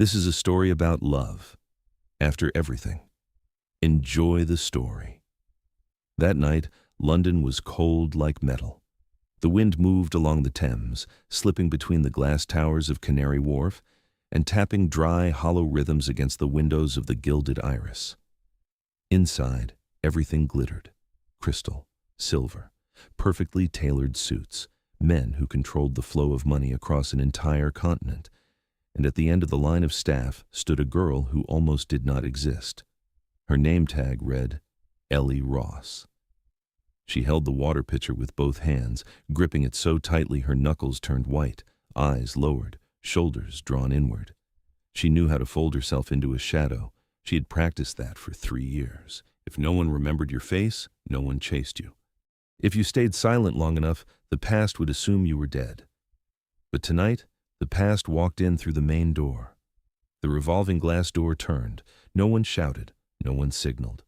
This is a story about love. After everything, enjoy the story. That night, London was cold like metal. The wind moved along the Thames, slipping between the glass towers of Canary Wharf and tapping dry, hollow rhythms against the windows of the gilded Iris. Inside, everything glittered. Crystal, silver, perfectly tailored suits, men who controlled the flow of money across an entire continent. And at the end of the line of staff stood a girl who almost did not exist. Her name tag read, Ellie Ross. She held the water pitcher with both hands, gripping it so tightly her knuckles turned white, eyes lowered, shoulders drawn inward. She knew how to fold herself into a shadow. She had practiced that for 3 years. If no one remembered your face, no one chased you. If you stayed silent long enough, the past would assume you were dead. But tonight, the past walked in through the main door. The revolving glass door turned. No one shouted, no one signaled.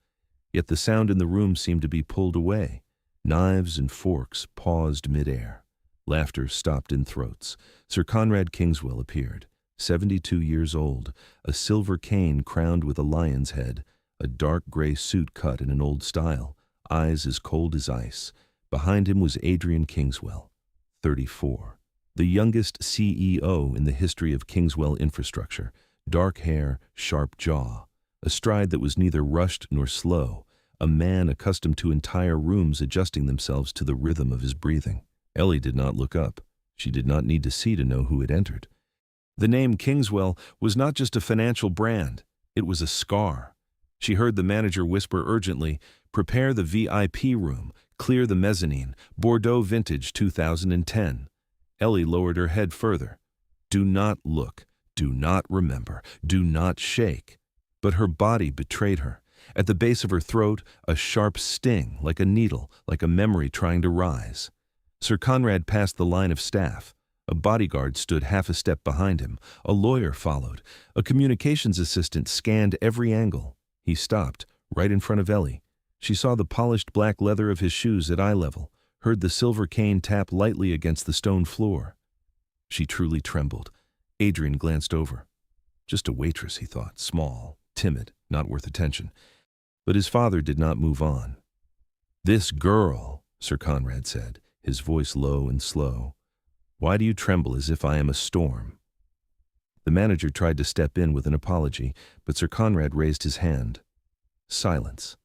Yet the sound in the room seemed to be pulled away. Knives and forks paused midair. Laughter stopped in throats. Sir Conrad Kingswell appeared, 72 years old, a silver cane crowned with a lion's head, a dark gray suit cut in an old style, eyes as cold as ice. Behind him was Adrian Kingswell, 34, the youngest CEO in the history of Kingswell Infrastructure, dark hair, sharp jaw, a stride that was neither rushed nor slow, a man accustomed to entire rooms adjusting themselves to the rhythm of his breathing. Ellie did not look up. She did not need to see to know who had entered. The name Kingswell was not just a financial brand, it was a scar. She heard the manager whisper urgently, "Prepare the VIP room, clear the mezzanine, Bordeaux vintage 2010. Ellie lowered her head further. Do not look, do not remember, do not shake. But her body betrayed her. At the base of her throat, a sharp sting, like a needle, like a memory trying to rise. Sir Conrad passed the line of staff. A bodyguard stood half a step behind him. A lawyer followed. A communications assistant scanned every angle. He stopped, right in front of Ellie. She saw the polished black leather of his shoes at eye level, heard the silver cane tap lightly against the stone floor. She truly trembled. Adrian glanced over. Just a waitress, he thought, small, timid, not worth attention. But his father did not move on. "This girl," Sir Conrad said, his voice low and slow. "Why do you tremble as if I am a storm?" The manager tried to step in with an apology, but Sir Conrad raised his hand. Silence.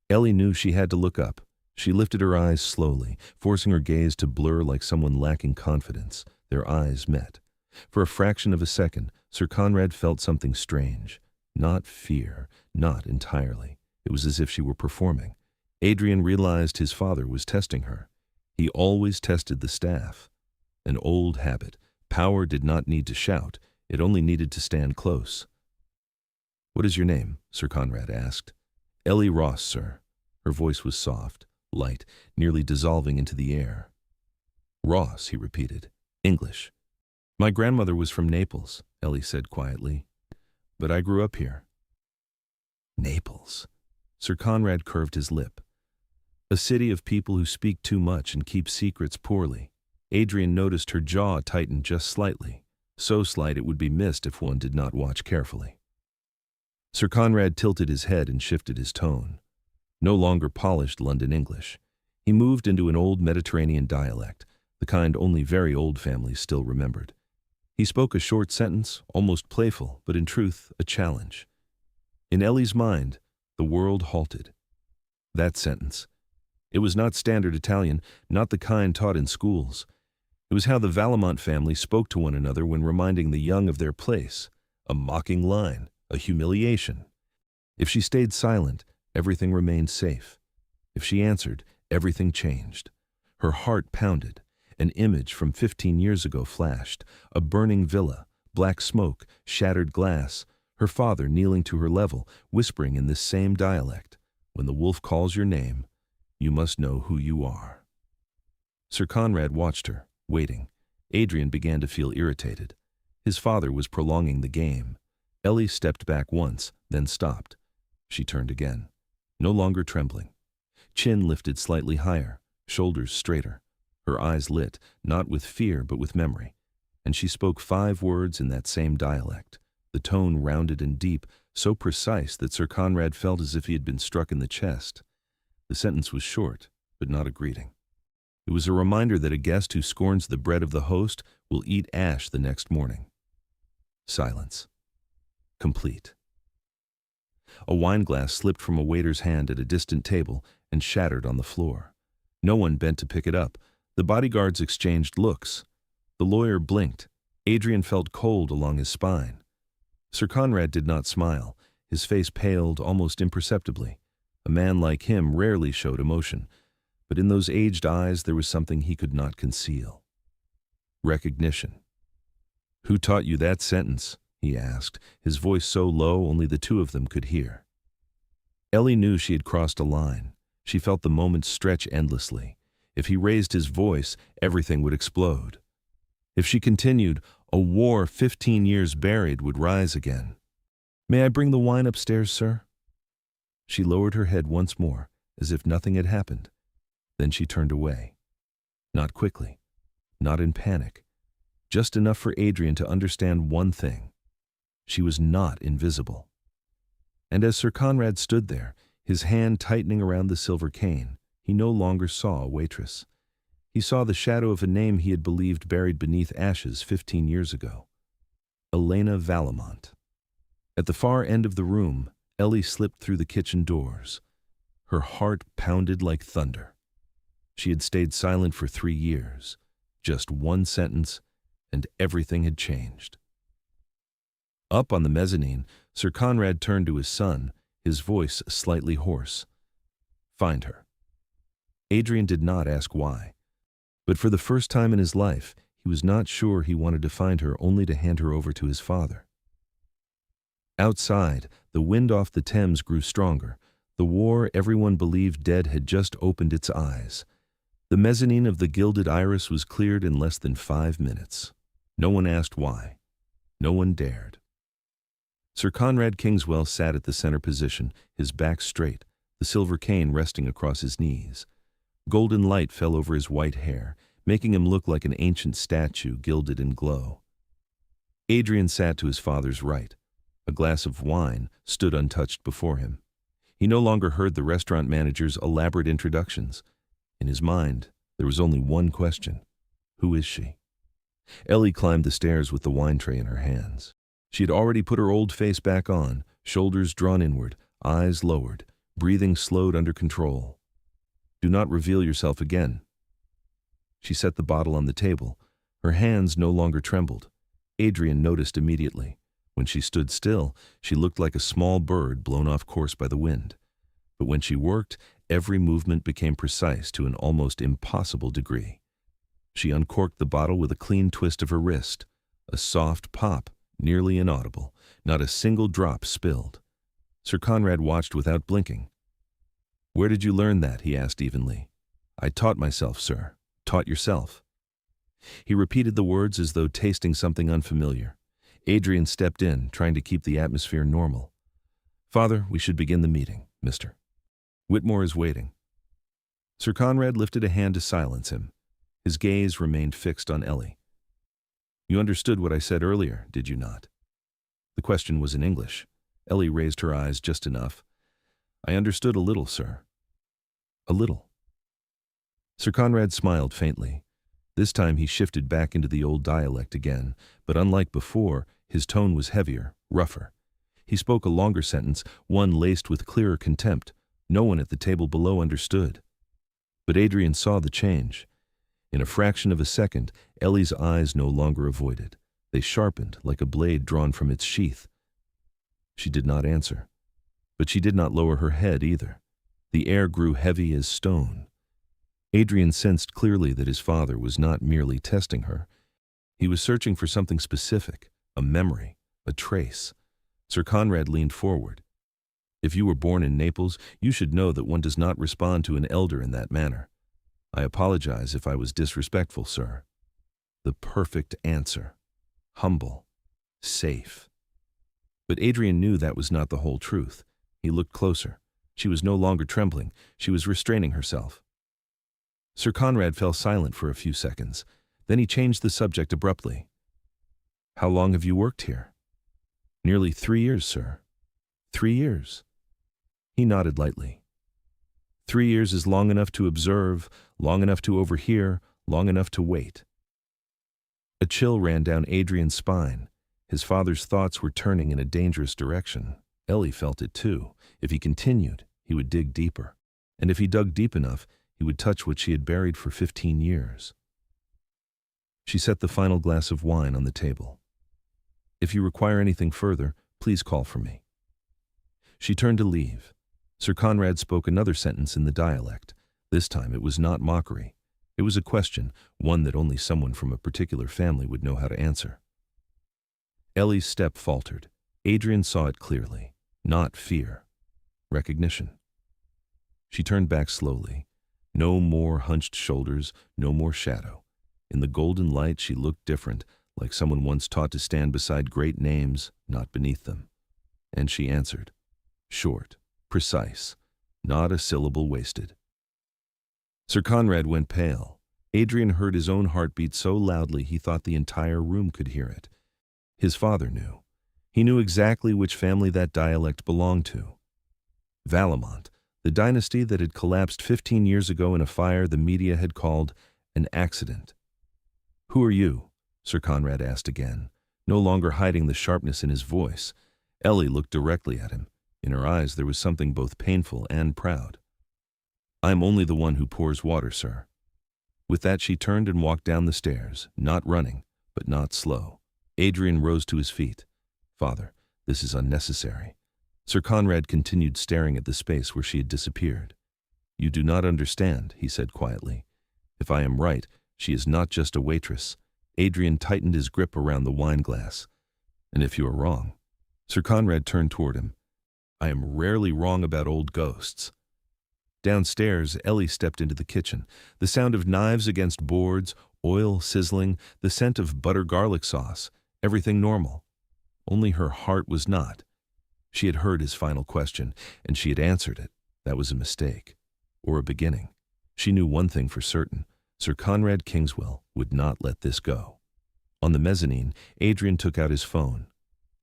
Ellie knew she had to look up. She lifted her eyes slowly, forcing her gaze to blur like someone lacking confidence. Their eyes met. For a fraction of a second, Sir Conrad felt something strange. Not fear, not entirely. It was as if she were performing. Adrian realized his father was testing her. He always tested the staff. An old habit. Power did not need to shout. It only needed to stand close. "What is your name?" Sir Conrad asked. "Ellie Ross, sir." Her voice was soft, light, nearly dissolving into the air. "Ross," he repeated. "English." "My grandmother was from Naples," Ellie said quietly. "But I grew up here." Naples. Sir Conrad curved his lip. A city of people who speak too much and keep secrets poorly. Adrian noticed her jaw tightened just slightly, so slight it would be missed if one did not watch carefully. Sir Conrad tilted his head and shifted his tone. No longer polished London English. He moved into an old Mediterranean dialect, the kind only very old families still remembered. He spoke a short sentence, almost playful, but in truth, a challenge. In Ellie's mind, the world halted. That sentence. It was not standard Italian, not the kind taught in schools. It was how the Valamont family spoke to one another when reminding the young of their place. A mocking line, a humiliation. If she stayed silent, everything remained safe. If she answered, everything changed. Her heart pounded. An image from 15 years ago flashed. A burning villa, black smoke, shattered glass. Her father kneeling to her level, whispering in this same dialect, "When the wolf calls your name, you must know who you are." Sir Conrad watched her, waiting. Adrian began to feel irritated. His father was prolonging the game. Ellie stepped back once, then stopped. She turned again, no longer trembling. Chin lifted slightly higher, shoulders straighter. Her eyes lit, not with fear but with memory. and she spoke 5 words in that same dialect, the tone rounded and deep, so precise that Sir Conrad felt as if he had been struck in the chest. The sentence was short, but not a greeting. It was a reminder that a guest who scorns the bread of the host will eat ash the next morning. Silence. Complete. A wineglass slipped from a waiter's hand at a distant table and shattered on the floor. No one bent to pick it up. The bodyguards exchanged looks. The lawyer blinked. Adrian felt cold along his spine. Sir Conrad did not smile. His face paled almost imperceptibly. A man like him rarely showed emotion, but in those aged eyes there was something he could not conceal. Recognition. "Who taught you that sentence?" he asked, his voice so low only the two of them could hear. Ellie knew she had crossed a line. She felt the moment stretch endlessly. If he raised his voice, everything would explode. If she continued, a war 15 years buried would rise again. "May I bring the wine upstairs, sir?" She lowered her head once more, as if nothing had happened. Then she turned away. Not quickly, not in panic, just enough for Adrian to understand one thing. She was not invisible. And as Sir Conrad stood there, his hand tightening around the silver cane, he no longer saw a waitress. He saw the shadow of a name he had believed buried beneath ashes 15 years ago. Elena Valamont. At the far end of the room, Ellie slipped through the kitchen doors. Her heart pounded like thunder. She had stayed silent for 3 years. Just one sentence, and everything had changed. Up on the mezzanine, Sir Conrad turned to his son, his voice slightly hoarse. "Find her." Adrian did not ask why, but for the first time in his life, he was not sure he wanted to find her only to hand her over to his father. Outside, the wind off the Thames grew stronger. The war everyone believed dead had just opened its eyes. The mezzanine of the Gilded Iris was cleared in less than 5 minutes. No one asked why. No one dared. Sir Conrad Kingswell sat at the center position, his back straight, the silver cane resting across his knees. Golden light fell over his white hair, making him look like an ancient statue gilded in glow. Adrian sat to his father's right. A glass of wine stood untouched before him. He no longer heard the restaurant manager's elaborate introductions. In his mind, there was only one question. Who is she? Ellie climbed the stairs with the wine tray in her hands. She had already put her old face back on, shoulders drawn inward, eyes lowered, breathing slowed under control. "Do not reveal yourself again." She set the bottle on the table. Her hands no longer trembled. Adrian noticed immediately. When she stood still, she looked like a small bird blown off course by the wind. But when she worked, every movement became precise to an almost impossible degree. She uncorked the bottle with a clean twist of her wrist. A soft pop, nearly inaudible. Not a single drop spilled. Sir Conrad watched without blinking. "Where did you learn that?" he asked evenly. "I taught myself, sir." "Taught yourself?" He repeated the words as though tasting something unfamiliar. Adrian stepped in, trying to keep the atmosphere normal. "Father, we should begin the meeting, Mr. Whitmore is waiting." Sir Conrad lifted a hand to silence him. His gaze remained fixed on Ellie. "You understood what I said earlier, did you not?" The question was in English. Ellie raised her eyes just enough. "I understood a little, sir." "A little." Sir Conrad smiled faintly. This time he shifted back into the old dialect again, but unlike before, his tone was heavier, rougher. He spoke a longer sentence, one laced with clearer contempt. No one at the table below understood. But Adrian saw the change. In a fraction of a second, Ellie's eyes no longer avoided. They sharpened like a blade drawn from its sheath. She did not answer, but she did not lower her head either. The air grew heavy as stone. Adrian sensed clearly that his father was not merely testing her. He was searching for something specific, a memory, a trace. Sir Conrad leaned forward. "If you were born in Naples, you should know that one does not respond to an elder in that manner. I apologize if I was disrespectful, sir." The perfect answer. Humble. Safe. But Adrian knew that was not the whole truth. He looked closer. She was no longer trembling. She was restraining herself. Sir Conrad fell silent for a few seconds. Then he changed the subject abruptly. How long have you worked here? Nearly 3 years, sir. 3 years. He nodded lightly. 3 years is long enough to observe, long enough to overhear, long enough to wait. A chill ran down Adrian's spine. His father's thoughts were turning in a dangerous direction. Ellie felt it too. If he continued, he would dig deeper. And if he dug deep enough, he would touch what she had buried for 15 years. She set the final glass of wine on the table. If you require anything further, please call for me. She turned to leave. Sir Conrad spoke another sentence in the dialect. This time it was not mockery. It was a question, one that only someone from a particular family would know how to answer. Ellie's step faltered. Adrian saw it clearly. Not fear. Recognition. She turned back slowly. No more hunched shoulders, no more shadow. In the golden light she looked different, like someone once taught to stand beside great names, not beneath them. And she answered. Short, precise, not a syllable wasted. Sir Conrad went pale. Adrian heard his own heartbeat so loudly he thought the entire room could hear it. His father knew. He knew exactly which family that dialect belonged to. Valamont, the dynasty that had collapsed 15 years ago in a fire the media had called an accident. Who are you? Sir Conrad asked again, no longer hiding the sharpness in his voice. Ellie looked directly at him. In her eyes there was something both painful and proud. I am only the one who pours water, sir. With that she turned and walked down the stairs, not running, but not slow. Adrian rose to his feet. Father, this is unnecessary. Sir Conrad continued staring at the space where she had disappeared. You do not understand, he said quietly. If I am right, she is not just a waitress. Adrian tightened his grip around the wine glass. And if you are wrong. Sir Conrad turned toward him. I am rarely wrong about old ghosts. Downstairs, Ellie stepped into the kitchen. The sound of knives against boards, oil sizzling, the scent of butter garlic sauce, everything normal. Only her heart was not. She had heard his final question, and she had answered it. That was a mistake. Or a beginning. She knew one thing for certain. Sir Conrad Kingswell would not let this go. On the mezzanine, Adrian took out his phone.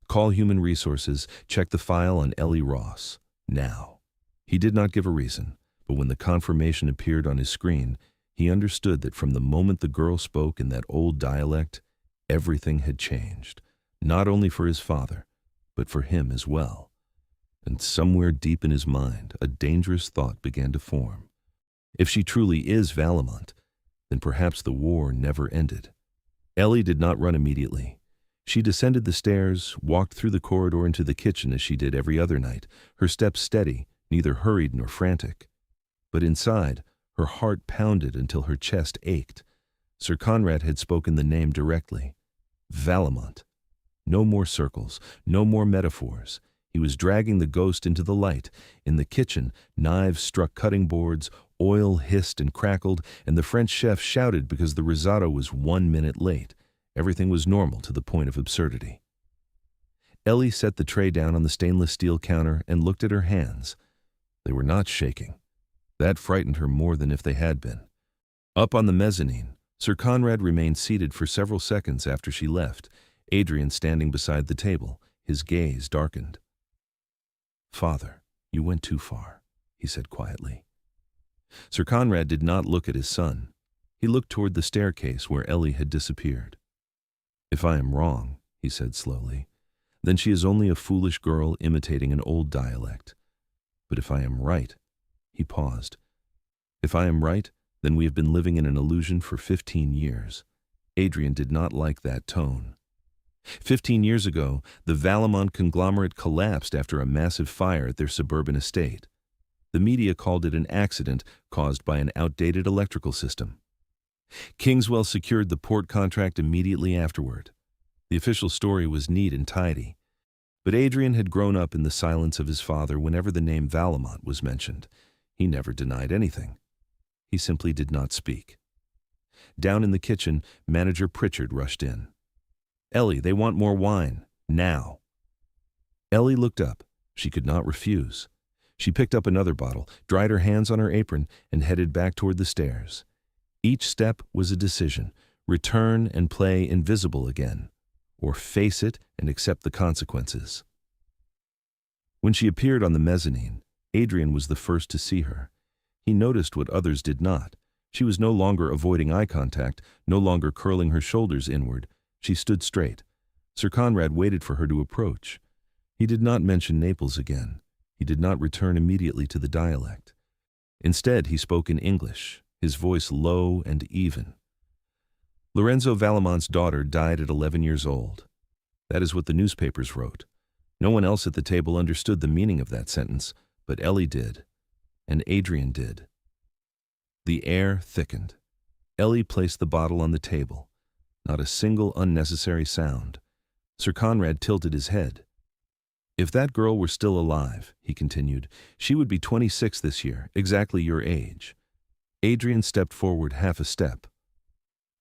Call Human Resources, check the file on Ellie Ross. Now. He did not give a reason, but when the confirmation appeared on his screen, he understood that from the moment the girl spoke in that old dialect, everything had changed, not only for his father, but for him as well. And somewhere deep in his mind, a dangerous thought began to form. If she truly is Valamont, then perhaps the war never ended. Ellie did not run immediately. She descended the stairs, walked through the corridor into the kitchen as she did every other night, her steps steady, neither hurried nor frantic. But inside, her heart pounded until her chest ached. Sir Conrad had spoken the name directly. Valamont. No more circles, no more metaphors. He was dragging the ghost into the light. In the kitchen, knives struck cutting boards, oil hissed and crackled, and the French chef shouted because the risotto was 1 minute late. Everything was normal to the point of absurdity. Ellie set the tray down on the stainless steel counter and looked at her hands. They were not shaking. That frightened her more than if they had been. Up on the mezzanine, Sir Conrad remained seated for several seconds after she left, Adrian standing beside the table, his gaze darkened. Father, you went too far, he said quietly. Sir Conrad did not look at his son. He looked toward the staircase where Ellie had disappeared. If I am wrong, he said slowly, then she is only a foolish girl imitating an old dialect. But if I am right, he paused. If I am right, then we have been living in an illusion for 15 years. Adrian did not like that tone. 15 years ago, the Valamont conglomerate collapsed after a massive fire at their suburban estate. The media called it an accident caused by an outdated electrical system. Kingswell secured the port contract immediately afterward. The official story was neat and tidy. But Adrian had grown up in the silence of his father whenever the name Valamont was mentioned. He never denied anything. He simply did not speak. Down in the kitchen, Manager Pritchard rushed in. Ellie, they want more wine. Now. Ellie looked up. She could not refuse. She picked up another bottle, dried her hands on her apron, and headed back toward the stairs. Each step was a decision, return and play invisible again, or face it and accept the consequences. When she appeared on the mezzanine, Adrian was the first to see her. He noticed what others did not. She was no longer avoiding eye contact, no longer curling her shoulders inward. She stood straight. Sir Conrad waited for her to approach. He did not mention Naples again. He did not return immediately to the dialect. Instead, he spoke in English, his voice low and even. Lorenzo Valamont's daughter died at 11 years old. That is what the newspapers wrote. No one else at the table understood the meaning of that sentence, but Ellie did, and Adrian did. The air thickened. Ellie placed the bottle on the table. Not a single unnecessary sound. Sir Conrad tilted his head. If that girl were still alive, he continued, she would be 26 this year, exactly your age. Adrian stepped forward half a step.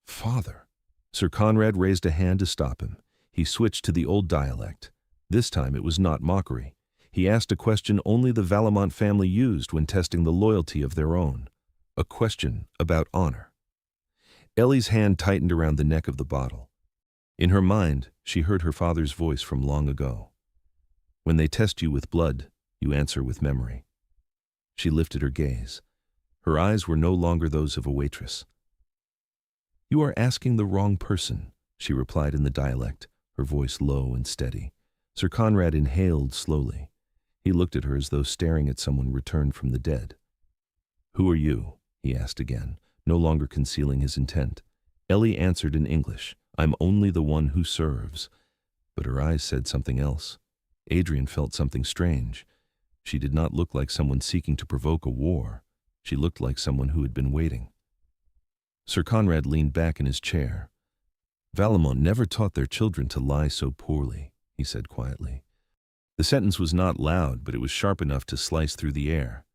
Father. Sir Conrad raised a hand to stop him. He switched to the old dialect. This time it was not mockery. He asked a question only the Valamont family used when testing the loyalty of their own. A question about honor. Ellie's hand tightened around the neck of the bottle. In her mind, she heard her father's voice from long ago. When they test you with blood, you answer with memory. She lifted her gaze. Her eyes were no longer those of a waitress. You are asking the wrong person, she replied in the dialect, her voice low and steady. Sir Conrad inhaled slowly. He looked at her as though staring at someone returned from the dead. Who are you? He asked again, no longer concealing his intent. Ellie answered in English, I'm only the one who serves. But her eyes said something else. Adrian felt something strange. She did not look like someone seeking to provoke a war. She looked like someone who had been waiting. Sir Conrad leaned back in his chair. Valamont never taught their children to lie so poorly, he said quietly. The sentence was not loud, but it was sharp enough to slice through the air.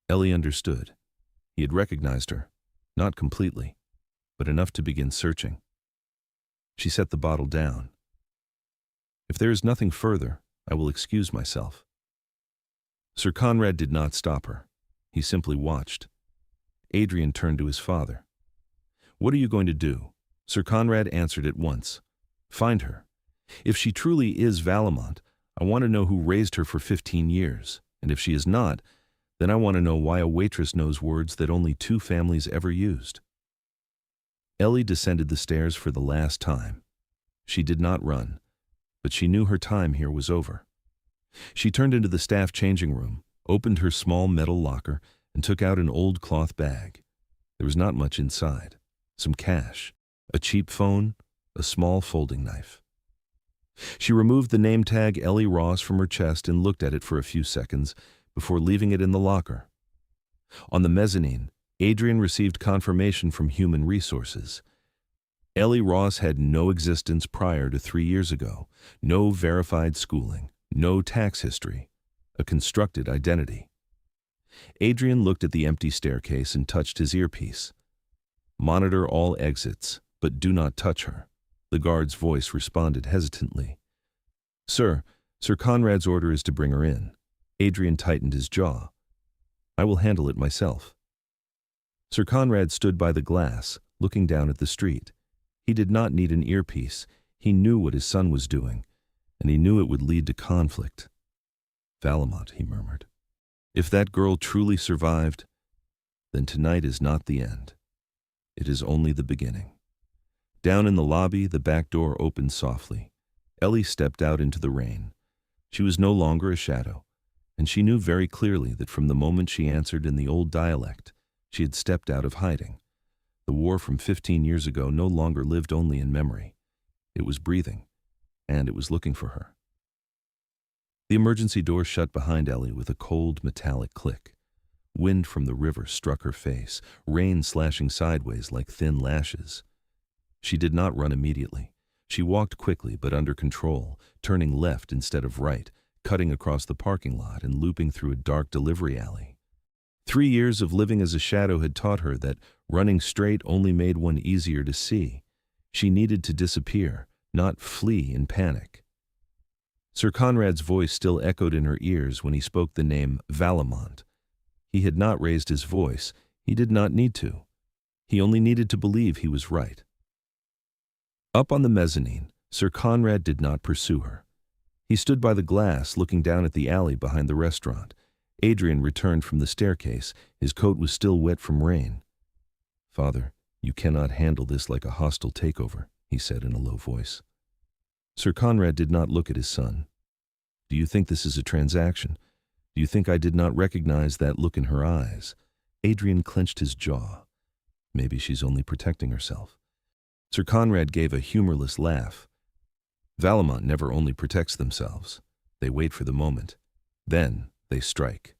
Ellie understood. He had recognized her, not completely, but enough to begin searching. She set the bottle down. If there is nothing further, I will excuse myself. Sir Conrad did not stop her. He simply watched. Adrian turned to his father. What are you going to do? Sir Conrad answered at once. Find her. If she truly is Valamont, I want to know who raised her for 15 years, and if she is not, then I want to know why a waitress knows words that only 2 families ever used. Ellie descended the stairs for the last time. She did not run, but she knew her time here was over. She turned into the staff changing room, opened her small metal locker, and took out an old cloth bag. There was not much inside. Some cash, a cheap phone, a small folding knife. She removed the name tag Ellie Ross from her chest and looked at it for a few seconds before leaving it in the locker. On the mezzanine, Adrian received confirmation from Human Resources. Ellie Ross had no existence prior to 3 years ago, no verified schooling, no tax history, a constructed identity. Adrian looked at the empty staircase and touched his earpiece. Monitor all exits, but do not touch her. The guard's voice responded hesitantly. Sir Conrad's order is to bring her in. Adrian tightened his jaw. I will handle it myself. Sir Conrad stood by the glass, looking down at the street. He did not need an earpiece. He knew what his son was doing, and he knew it would lead to conflict. Valamont, he murmured. If that girl truly survived, then tonight is not the end. It is only the beginning. Down in the lobby, the back door opened softly. Ellie stepped out into the rain. She was no longer a shadow, and she knew very clearly that from the moment she answered in the old dialect, she had stepped out of hiding. The war from 15 years ago no longer lived only in memory. It was breathing, and it was looking for her. The emergency door shut behind Ellie with a cold, metallic click. Wind from the river struck her face, rain slashing sideways like thin lashes. She did not run immediately. She walked quickly but under control, turning left instead of right, cutting across the parking lot and looping through a dark delivery alley. 3 years of living as a shadow had taught her that running straight only made one easier to see. She needed to disappear, not flee in panic. Sir Conrad's voice still echoed in her ears when he spoke the name Valamont. He had not raised his voice. He did not need to. He only needed to believe he was right. Up on the mezzanine, Sir Conrad did not pursue her. He stood by the glass, looking down at the alley behind the restaurant. Adrian returned from the staircase. His coat was still wet from rain. "Father, you cannot handle this like a hostile takeover," he said in a low voice. Sir Conrad did not look at his son. "Do you think this is a transaction? Do you think I did not recognize that look in her eyes?" Adrian clenched his jaw. Maybe she's only protecting herself. Sir Conrad gave a humorless laugh. Valamont never only protects themselves. They wait for the moment. Then they strike.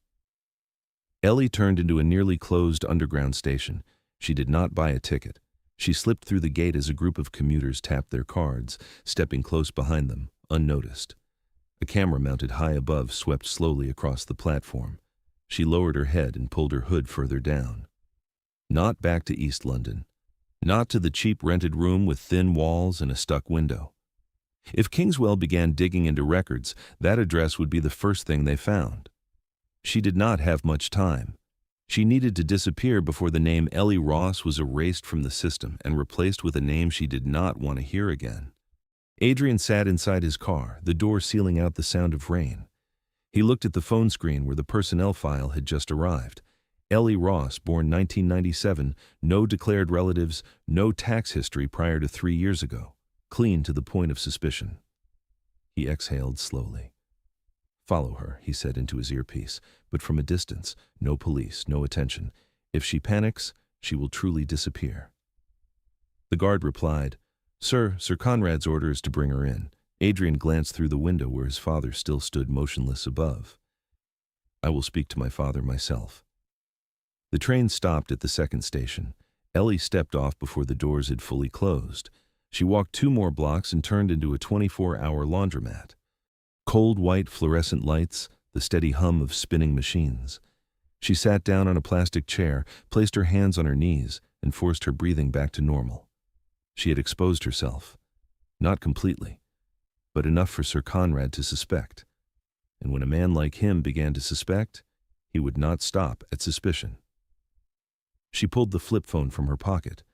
Ellie turned into a nearly closed underground station. She did not buy a ticket. She slipped through the gate as a group of commuters tapped their cards, stepping close behind them, unnoticed. A camera mounted high above swept slowly across the platform. She lowered her head and pulled her hood further down. Not back to East London. Not to the cheap rented room with thin walls and a stuck window. If Kingswell began digging into records, that address would be the first thing they found. She did not have much time. She needed to disappear before the name Ellie Ross was erased from the system and replaced with a name she did not want to hear again. Adrian sat inside his car, the door sealing out the sound of rain. He looked at the phone screen where the personnel file had just arrived. Ellie Ross, born 1997, no declared relatives, no tax history prior to 3 years ago. Clean to the point of suspicion. He exhaled slowly. "Follow her," he said into his earpiece, "but from a distance, no police, no attention. If she panics, she will truly disappear." The guard replied, Sir Conrad's order is to bring her in." Adrian glanced through the window where his father still stood motionless above. "I will speak to my father myself." The train stopped at the second station. Ellie stepped off before the doors had fully closed. She walked 2 more blocks and turned into a 24-hour laundromat. Cold white fluorescent lights, the steady hum of spinning machines. She sat down on a plastic chair, placed her hands on her knees, and forced her breathing back to normal. She had exposed herself. Not completely, but enough for Sir Conrad to suspect. And when a man like him began to suspect, he would not stop at suspicion. She pulled the flip phone from her pocket.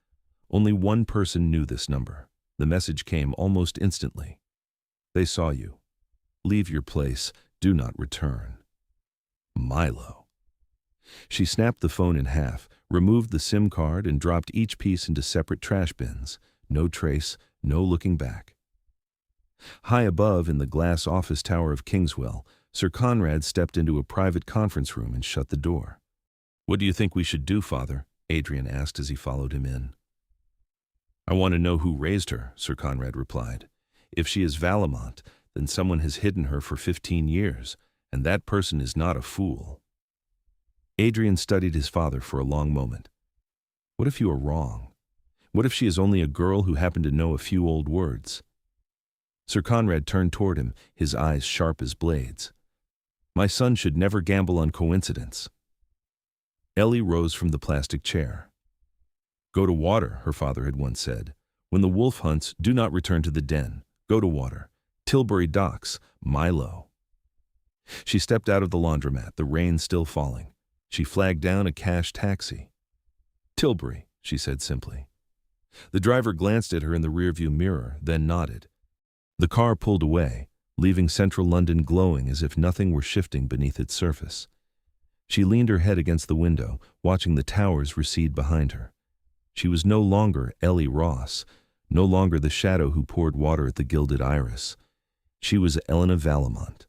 Only one person knew this number. The message came almost instantly. "They saw you. Leave your place. Do not return. Milo." She snapped the phone in half, removed the SIM card, and dropped each piece into separate trash bins. No trace, no looking back. High above in the glass office tower of Kingswell, Sir Conrad stepped into a private conference room and shut the door. "What do you think we should do, Father?" Adrian asked as he followed him in. "I want to know who raised her," Sir Conrad replied. "If she is Valamont, then someone has hidden her for 15 years, and that person is not a fool." Adrian studied his father for a long moment. "What if you are wrong? What if she is only a girl who happened to know a few old words?" Sir Conrad turned toward him, his eyes sharp as blades. "My son should never gamble on coincidence." Ellie rose from the plastic chair. "Go to water," her father had once said. "When the wolf hunts, do not return to the den. Go to water. Tilbury Docks, Milo." She stepped out of the laundromat, the rain still falling. She flagged down a cash taxi. "Tilbury," she said simply. The driver glanced at her in the rearview mirror, then nodded. The car pulled away, leaving central London glowing as if nothing were shifting beneath its surface. She leaned her head against the window, watching the towers recede behind her. She was no longer Ellie Ross, no longer the shadow who poured water at the gilded iris. She was Elena Valamont.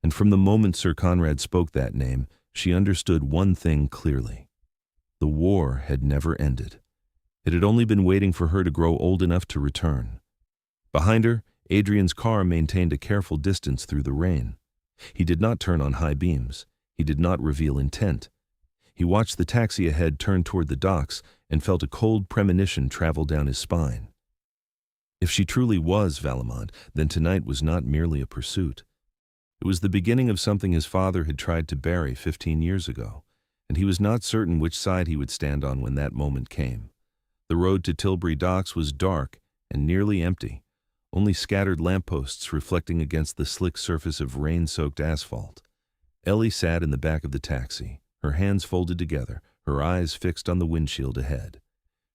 And from the moment Sir Conrad spoke that name, she understood one thing clearly. The war had never ended. It had only been waiting for her to grow old enough to return. Behind her, Adrian's car maintained a careful distance through the rain. He did not turn on high beams. He did not reveal intent. He watched the taxi ahead turn toward the docks and felt a cold premonition travel down his spine. If she truly was Valamont, then tonight was not merely a pursuit. It was the beginning of something his father had tried to bury 15 years ago, and he was not certain which side he would stand on when that moment came. The road to Tilbury Docks was dark and nearly empty, only scattered lampposts reflecting against the slick surface of rain-soaked asphalt. Ellie sat in the back of the taxi, her hands folded together, her eyes fixed on the windshield ahead.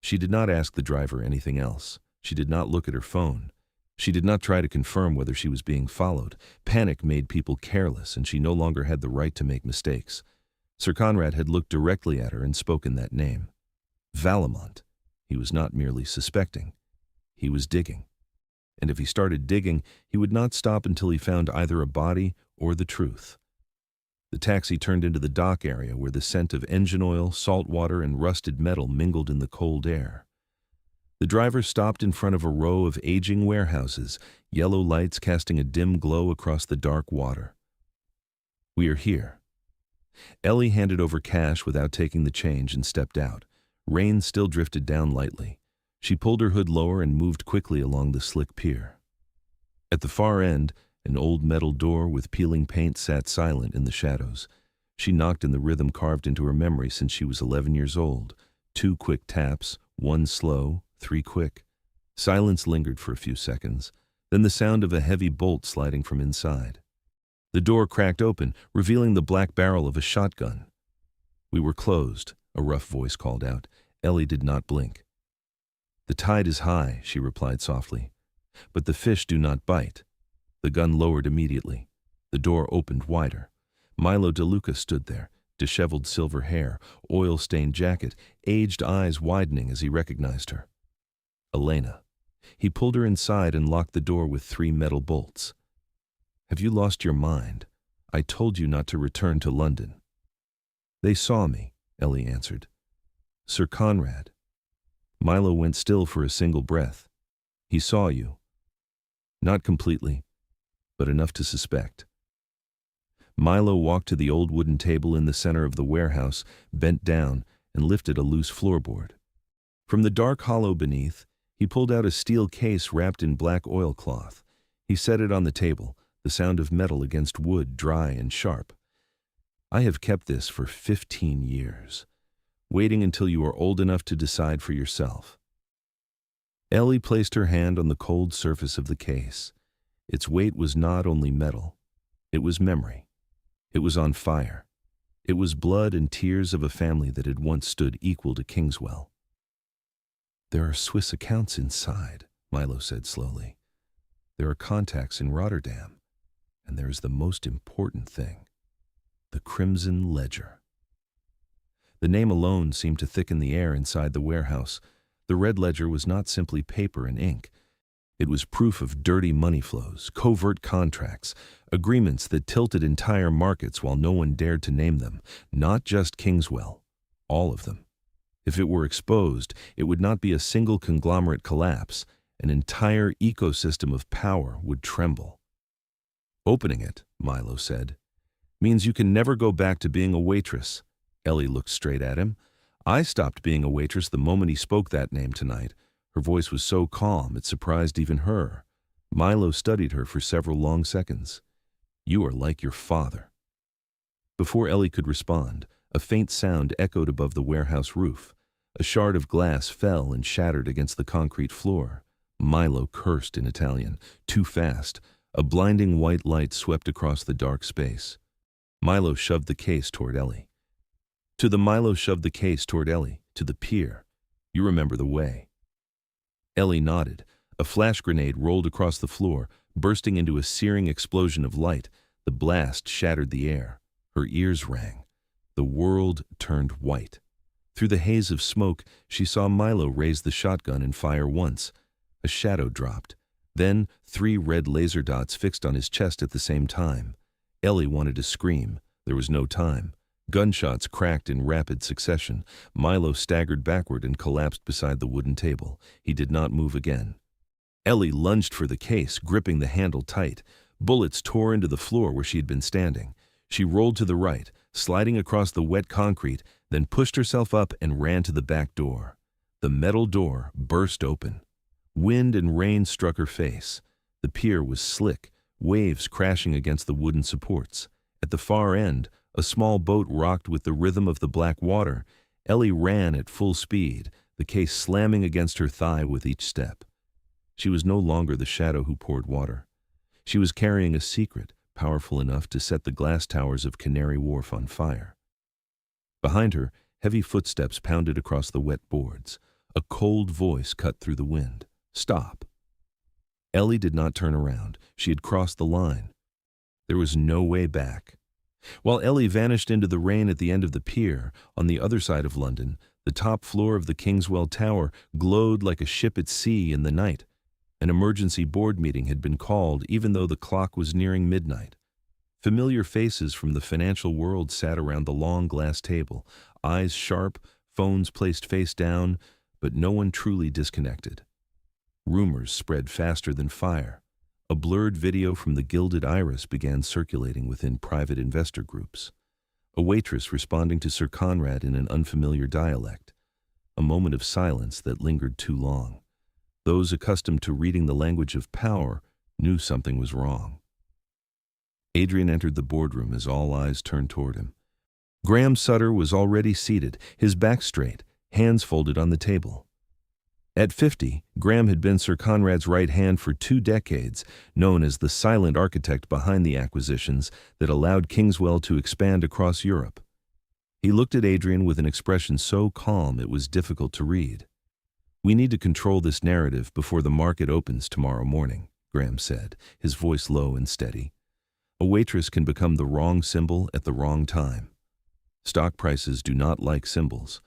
She did not ask the driver anything else. She did not look at her phone. She did not try to confirm whether she was being followed. Panic made people careless, and she no longer had the right to make mistakes. Sir Conrad had looked directly at her and spoken that name. Valamont. He was not merely suspecting. He was digging. And if he started digging, he would not stop until he found either a body or the truth. The taxi turned into the dock area where the scent of engine oil, salt water, and rusted metal mingled in the cold air. The driver stopped in front of a row of aging warehouses, yellow lights casting a dim glow across the dark water. "We are here." Ellie handed over cash without taking the change and stepped out. Rain still drifted down lightly. She pulled her hood lower and moved quickly along the slick pier. At the far end, an old metal door with peeling paint sat silent in the shadows. She knocked in the rhythm carved into her memory since she was 11 years old. 2 quick taps, 1 slow, 3 quick. Silence lingered for a few seconds, then the sound of a heavy bolt sliding from inside. The door cracked open, revealing the black barrel of a shotgun. "We were closed," a rough voice called out. Ellie did not blink. "The tide is high," she replied softly. "But the fish do not bite." The gun lowered immediately. The door opened wider. Milo DeLuca stood there, disheveled silver hair, oil-stained jacket, aged eyes widening as he recognized her. Elena. He pulled her inside and locked the door with 3 metal bolts. "Have you lost your mind? I told you not to return to London." "They saw me," Ellie answered. "Sir Conrad." Milo went still for a single breath. "He saw you." "Not completely, but enough to suspect." Milo walked to the old wooden table in the center of the warehouse, bent down, and lifted a loose floorboard. From the dark hollow beneath, he pulled out a steel case wrapped in black oilcloth. He set it on the table, the sound of metal against wood dry and sharp. "I have kept this for 15 years, waiting until you are old enough to decide for yourself." Ellie placed her hand on the cold surface of the case. Its weight was not only metal, it was memory. It was on fire. It was blood and tears of a family that had once stood equal to Kingswell. "There are Swiss accounts inside," Milo said slowly. "There are contacts in Rotterdam. And there is the most important thing, the Crimson Ledger." The name alone seemed to thicken the air inside the warehouse. The red ledger was not simply paper and ink. It was proof of dirty money flows, covert contracts, agreements that tilted entire markets while no one dared to name them. Not just Kingswell, all of them. If it were exposed, it would not be a single conglomerate collapse. An entire ecosystem of power would tremble. "Opening it," Milo said, "means you can never go back to being a waitress." Ellie looked straight at him. "I stopped being a waitress the moment he spoke that name tonight." Her voice was so calm it surprised even her. Milo studied her for several long seconds. "You are like your father." Before Ellie could respond, a faint sound echoed above the warehouse roof. A shard of glass fell and shattered against the concrete floor. Milo cursed in Italian. Too fast. A blinding white light swept across the dark space. Milo shoved the case toward Ellie. To the pier. "You remember the way." Ellie nodded. A flash grenade rolled across the floor, bursting into a searing explosion of light. The blast shattered the air. Her ears rang. The world turned white. Through the haze of smoke, she saw Milo raise the shotgun and fire once. A shadow dropped. Then 3 red laser dots fixed on his chest at the same time. Ellie wanted to scream. There was no time. Gunshots cracked in rapid succession. Milo staggered backward and collapsed beside the wooden table. He did not move again. Ellie lunged for the case, gripping the handle tight. Bullets tore into the floor where she had been standing. She rolled to the right, sliding across the wet concrete, then pushed herself up and ran to the back door. The metal door burst open. Wind and rain struck her face. The pier was slick, waves crashing against the wooden supports. At the far end, a small boat rocked with the rhythm of the black water. Ellie ran at full speed, the case slamming against her thigh with each step. She was no longer the shadow who poured water. She was carrying a secret, powerful enough to set the glass towers of Canary Wharf on fire. Behind her, heavy footsteps pounded across the wet boards. A cold voice cut through the wind. "Stop." Ellie did not turn around. She had crossed the line. There was no way back. While Ellie vanished into the rain at the end of the pier, on the other side of London, the top floor of the Kingswell Tower glowed like a ship at sea in the night. An emergency board meeting had been called even though the clock was nearing midnight. Familiar faces from the financial world sat around the long glass table, eyes sharp, phones placed face down, but no one truly disconnected. Rumors spread faster than fire. A blurred video from the Gilded Iris began circulating within private investor groups. A waitress responding to Sir Conrad in an unfamiliar dialect. A moment of silence that lingered too long. Those accustomed to reading the language of power knew something was wrong. Adrian entered the boardroom as all eyes turned toward him. Graham Sutter was already seated, his back straight, hands folded on the table. At 50, Graham had been Sir Conrad's right hand for 2 decades, known as the silent architect behind the acquisitions that allowed Kingswell to expand across Europe. He looked at Adrian with an expression so calm it was difficult to read. "We need to control this narrative before the market opens tomorrow morning," Graham said, his voice low and steady. "A waitress can become the wrong symbol at the wrong time. Stock prices do not like symbols."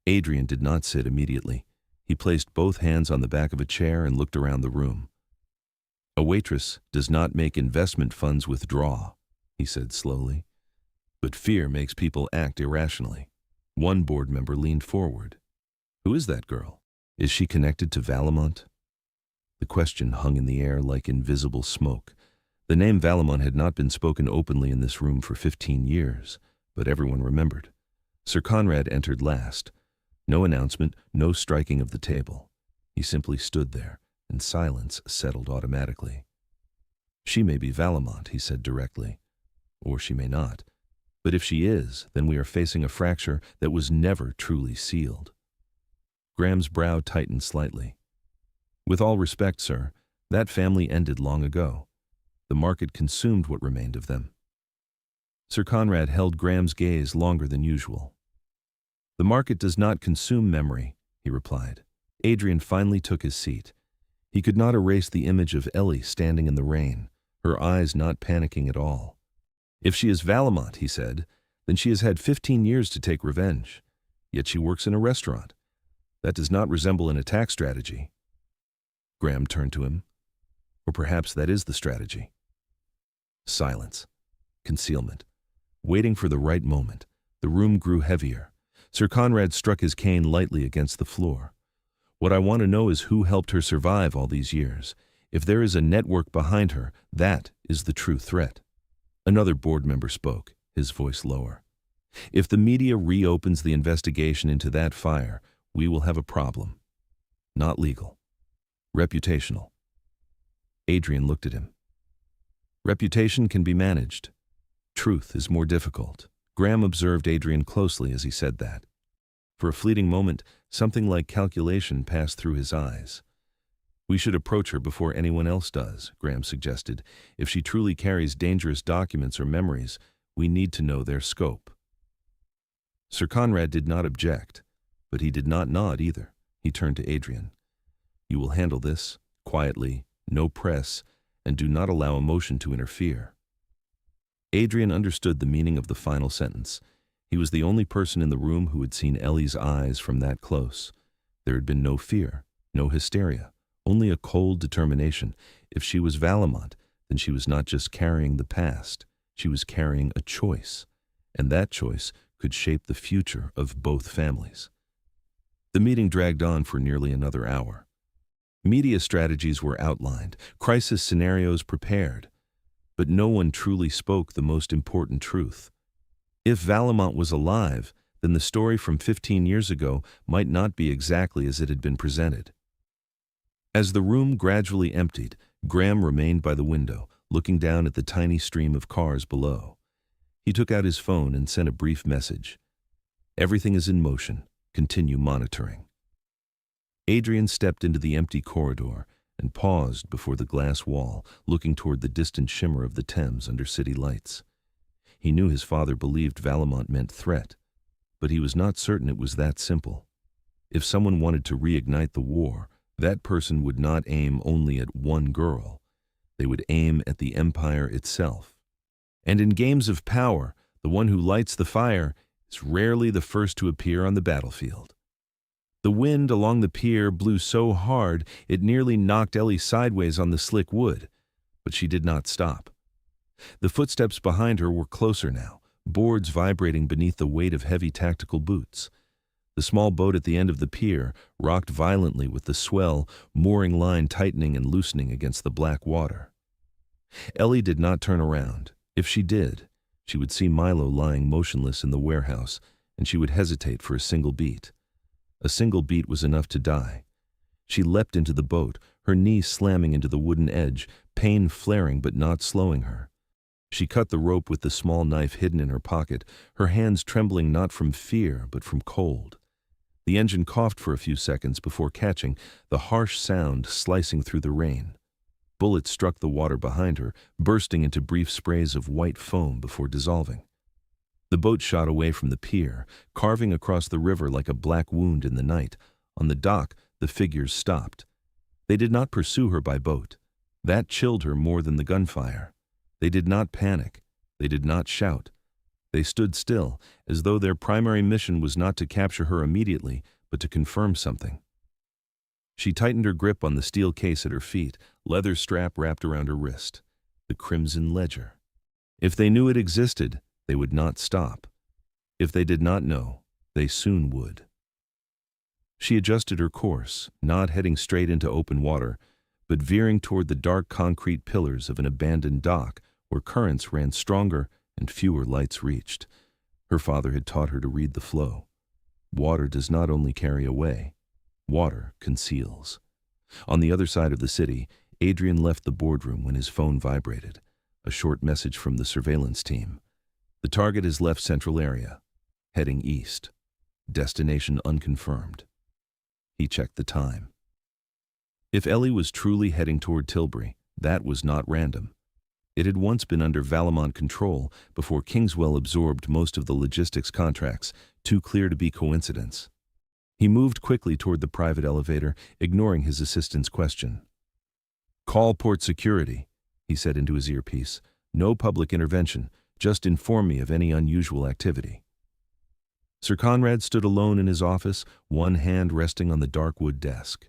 Adrian did not sit immediately. He placed both hands on the back of a chair and looked around the room. "A waitress does not make investment funds withdraw," he said slowly. "But fear makes people act irrationally." One board member leaned forward. "Who is that girl? Is she connected to Valemont?" The question hung in the air like invisible smoke. The name Valemont had not been spoken openly in this room for 15 years, but everyone remembered. Sir Conrad entered last. No announcement, no striking of the table. He simply stood there, and silence settled automatically. "She may be Valemont," he said directly. "Or she may not. But if she is, then we are facing a fracture that was never truly sealed." Graham's brow tightened slightly. "With all respect, sir, that family ended long ago. The market consumed what remained of them." Sir Conrad held Graham's gaze longer than usual. "The market does not consume memory," he replied. Adrian finally took his seat. He could not erase the image of Ellie standing in the rain, her eyes not panicking at all. "If she is Valemont," he said, "then she has had 15 years to take revenge. Yet she works in a restaurant. That does not resemble an attack strategy." Graham turned to him. "Or perhaps that is the strategy." Silence. Concealment. Waiting for the right moment. The room grew heavier. Sir Conrad struck his cane lightly against the floor. "What I want to know is who helped her survive all these years. If there is a network behind her, that is the true threat." Another board member spoke, his voice lower. "If the media reopens the investigation into that fire, we will have a problem. Not legal. Reputational." Adrian looked at him. "Reputation can be managed. Truth is more difficult." Graham observed Adrian closely as he said that. For a fleeting moment, something like calculation passed through his eyes. "We should approach her before anyone else does," Graham suggested. "If she truly carries dangerous documents or memories, we need to know their scope." Sir Conrad did not object, but he did not nod either. He turned to Adrian. "You will handle this, quietly, no press, and do not allow emotion to interfere." Adrian understood the meaning of the final sentence. He was the only person in the room who had seen Ellie's eyes from that close. There had been no fear, no hysteria, only a cold determination. If she was Valemont, then she was not just carrying the past, she was carrying a choice, and that choice could shape the future of both families. The meeting dragged on for nearly another hour. Media strategies were outlined, crisis scenarios prepared, but no one truly spoke the most important truth. If Valemont was alive, then the story from 15 years ago might not be exactly as it had been presented. As the room gradually emptied, Graham remained by the window, looking down at the tiny stream of cars below. He took out his phone and sent a brief message. "Everything is in motion. Continue monitoring." Adrian stepped into the empty corridor and paused before the glass wall, looking toward the distant shimmer of the Thames under city lights. He knew his father believed Valemont meant threat, but he was not certain it was that simple. If someone wanted to reignite the war, That person would not aim only at one girl. They would aim at the empire itself. And in games of power, the one who lights the fire is rarely the first to appear on the battlefield. The wind along the pier blew so hard it nearly knocked Ellie sideways on the slick wood, but she did not stop. The footsteps behind her were closer now, boards vibrating beneath the weight of heavy tactical boots. The small boat at the end of the pier rocked violently with the swell, mooring line tightening and loosening against the black water. Ellie did not turn around. If she did, she would see Milo lying motionless in the warehouse, and she would hesitate for a single beat. A single beat was enough to die. She leapt into the boat, her knee slamming into the wooden edge, pain flaring but not slowing her. She cut the rope with the small knife hidden in her pocket, her hands trembling not from fear but from cold. The engine coughed for a few seconds before catching, the harsh sound slicing through the rain. Bullets struck the water behind her, bursting into brief sprays of white foam before dissolving. The boat shot away from the pier, carving across the river like a black wound in the night. On the dock, the figures stopped. They did not pursue her by boat. That chilled her more than the gunfire. They did not panic. They did not shout. They stood still, as though their primary mission was not to capture her immediately, but to confirm something. She tightened her grip on the steel case at her feet, leather strap wrapped around her wrist. The crimson ledger. If they knew it existed, they would not stop. If they did not know, they soon would. She adjusted her course, not heading straight into open water, but veering toward the dark concrete pillars of an abandoned dock where currents ran stronger and fewer lights reached. Her father had taught her to read the flow. Water does not only carry away, water conceals. On the other side of the city, Adrian left the boardroom when his phone vibrated. A short message from the surveillance team. The target has left central area, heading east. Destination unconfirmed. He checked the time. If Ellie was truly heading toward Tilbury, that was not random. It had once been under Valamont control before Kingswell absorbed most of the logistics contracts, too clear to be coincidence. He moved quickly toward the private elevator, ignoring his assistant's question. "Call port security," he said into his earpiece. "No public intervention. Just inform me of any unusual activity." Sir Conrad stood alone in his office, one hand resting on the dark wood desk.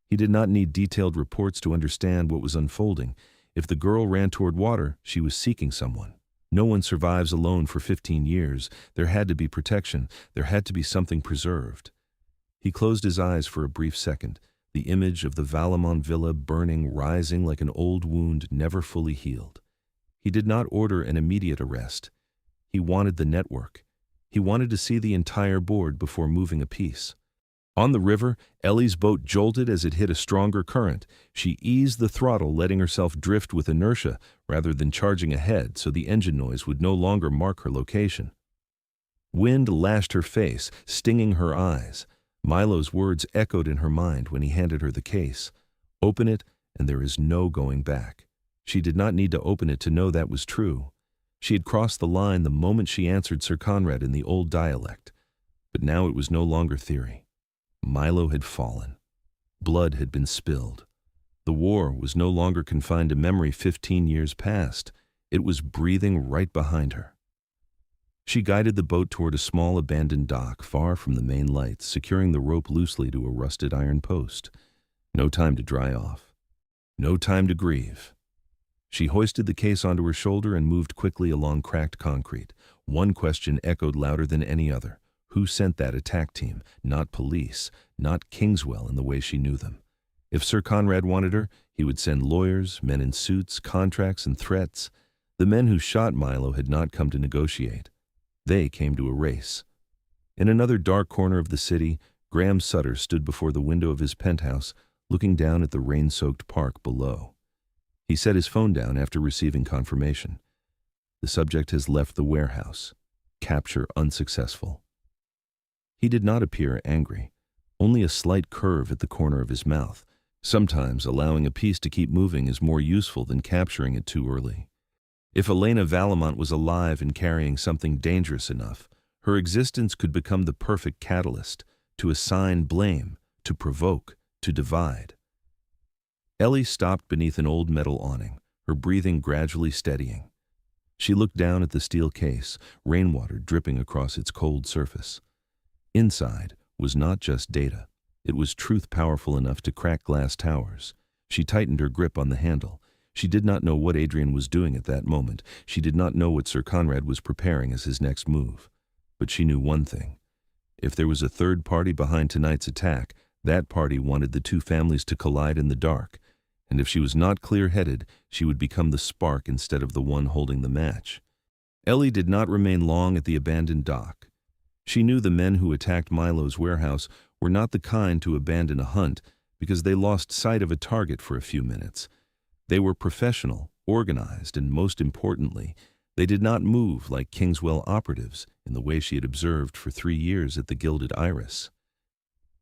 He did not need detailed reports to understand what was unfolding. If the girl ran toward water, she was seeking someone. No one survives alone for 15 years. There had to be protection. There had to be something preserved. He closed his eyes for a brief second, the image of the Valamon villa burning, rising like an old wound never fully healed. He did not order an immediate arrest. He wanted the network. He wanted to see the entire board before moving a piece. On the river, Ellie's boat jolted as it hit a stronger current. She eased the throttle, letting herself drift with inertia rather than charging ahead so the engine noise would no longer mark her location. Wind lashed her face, stinging her eyes. Milo's words echoed in her mind when he handed her the case. "Open it, and there is no going back." She did not need to open it to know that was true. She had crossed the line the moment she answered Sir Conrad in the old dialect. But now it was no longer theory. Milo had fallen. Blood had been spilled. The war was no longer confined to memory 15 years past. It was breathing right behind her. She guided the boat toward a small abandoned dock far from the main lights, securing the rope loosely to a rusted iron post. No time to dry off. No time to grieve. She hoisted the case onto her shoulder and moved quickly along cracked concrete. One question echoed louder than any other. Who sent that attack team? Not police, not Kingswell in the way she knew them. If Sir Conrad wanted her, he would send lawyers, men in suits, contracts, and threats. The men who shot Milo had not come to negotiate. They came to erase. In another dark corner of the city, Graham Sutter stood before the window of his penthouse, looking down at the rain-soaked park below. He set his phone down after receiving confirmation. The subject has left the warehouse. Capture unsuccessful. He did not appear angry, only a slight curve at the corner of his mouth. Sometimes allowing a piece to keep moving is more useful than capturing it too early. If Elena Valamont was alive and carrying something dangerous enough, her existence could become the perfect catalyst, to assign blame, to provoke, to divide. Ellie stopped beneath an old metal awning, her breathing gradually steadying. She looked down at the steel case, rainwater dripping across its cold surface. Inside was not just data. It was truth powerful enough to crack glass towers. She tightened her grip on the handle. She did not know what Adrian was doing at that moment. She did not know what Sir Conrad was preparing as his next move. But she knew one thing. If there was a third party behind tonight's attack, that party wanted the two families to collide in the dark. And if she was not clear-headed, she would become the spark instead of the one holding the match. Ellie did not remain long at the abandoned dock. She knew the men who attacked Milo's warehouse were not the kind to abandon a hunt because they lost sight of a target for a few minutes. They were professional, organized, and most importantly, they did not move like Kingswell operatives in the way she had observed for 3 years at the Gilded Iris.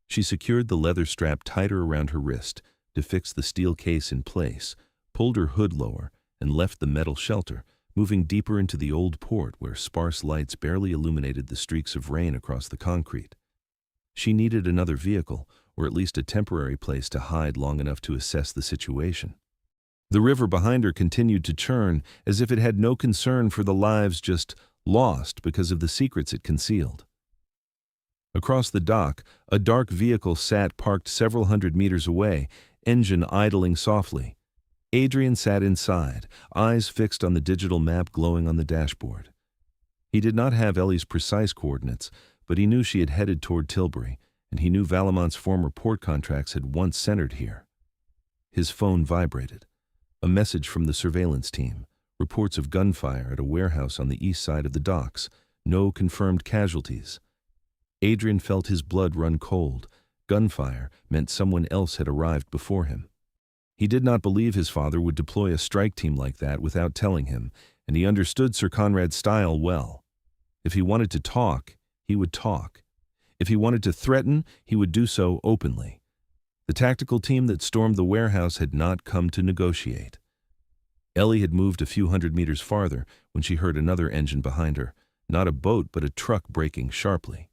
She secured the leather strap tighter around her wrist to fix the steel case in place, pulled her hood lower, and left the metal shelter, moving deeper into the old port where sparse lights barely illuminated the streaks of rain across the concrete. She needed another vehicle, or at least a temporary place to hide long enough to assess the situation. The river behind her continued to churn as if it had no concern for the lives just lost because of the secrets it concealed. Across the dock, a dark vehicle sat parked several hundred meters away, engine idling softly. Adrian sat inside, eyes fixed on the digital map glowing on the dashboard. He did not have Ellie's precise coordinates, but he knew she had headed toward Tilbury, and he knew Valamont's former port contracts had once centered here. His phone vibrated. A message from the surveillance team. Reports of gunfire at a warehouse on the east side of the docks. No confirmed casualties. Adrian felt his blood run cold. Gunfire meant someone else had arrived before him. He did not believe his father would deploy a strike team like that without telling him, and he understood Sir Conrad's style well. If he wanted to talk, he would talk. If he wanted to threaten, he would do so openly. The tactical team that stormed the warehouse had not come to negotiate. Ellie had moved a few hundred meters farther when she heard another engine behind her, not a boat but a truck braking sharply.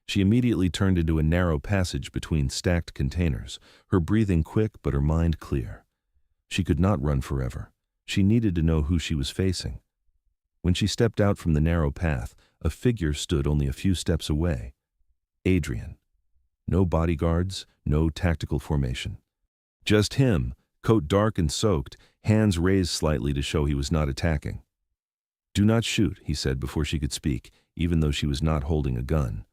She immediately turned into a narrow passage between stacked containers, her breathing quick but her mind clear. She could not run forever. She needed to know who she was facing. When she stepped out from the narrow path, a figure stood only a few steps away. Adrian. No bodyguards, no tactical formation. Just him, coat dark and soaked, hands raised slightly to show he was not attacking. "Do not shoot," he said before she could speak, even though she was not holding a gun.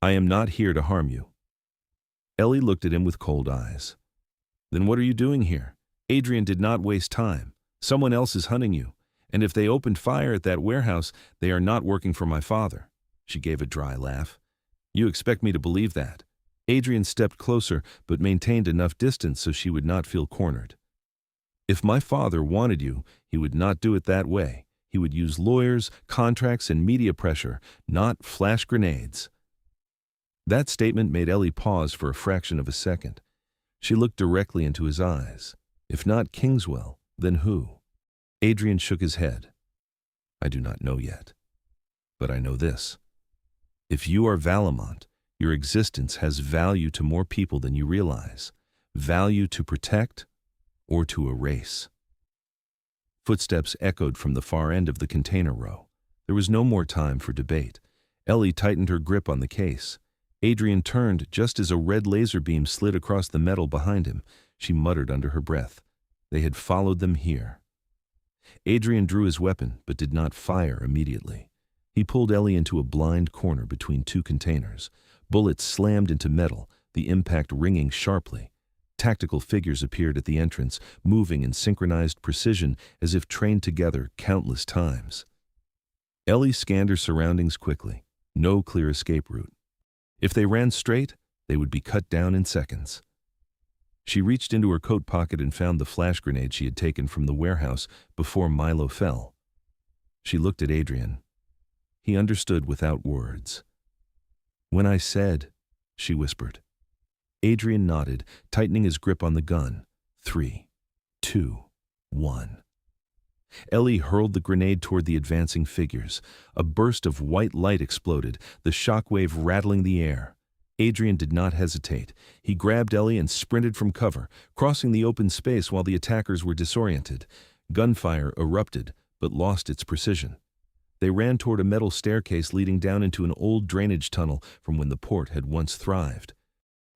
"I am not here to harm you." Ellie looked at him with cold eyes. "Then what are you doing here?" Adrian did not waste time. "Someone else is hunting you, and if they opened fire at that warehouse, they are not working for my father." She gave a dry laugh. "You expect me to believe that?" Adrian stepped closer, but maintained enough distance so she would not feel cornered. "If my father wanted you, he would not do it that way. He would use lawyers, contracts, and media pressure, not flash grenades." That statement made Ellie pause for a fraction of a second. She looked directly into his eyes. If not Kingswell, then who? Adrian shook his head. "I do not know yet. But I know this. If you are Valamont, your existence has value to more people than you realize. Value to protect or to erase." Footsteps echoed from the far end of the container row. There was no more time for debate. Ellie tightened her grip on the case. Adrian turned just as a red laser beam slid across the metal behind him. She muttered under her breath. They had followed them here. Adrian drew his weapon, but did not fire immediately. He pulled Ellie into a blind corner between two containers. Bullets slammed into metal, the impact ringing sharply. Tactical figures appeared at the entrance, moving in synchronized precision as if trained together countless times. Ellie scanned her surroundings quickly. No clear escape route. If they ran straight, they would be cut down in seconds. She reached into her coat pocket and found the flash grenade she had taken from the warehouse before Milo fell. She looked at Adrian. He understood without words. "When I said," she whispered. Adrian nodded, tightening his grip on the gun. 3, 2, 1. Ellie hurled the grenade toward the advancing figures. A burst of white light exploded, the shockwave rattling the air. Adrian did not hesitate. He grabbed Ellie and sprinted from cover, crossing the open space while the attackers were disoriented. Gunfire erupted, but lost its precision. They ran toward a metal staircase leading down into an old drainage tunnel from when the port had once thrived.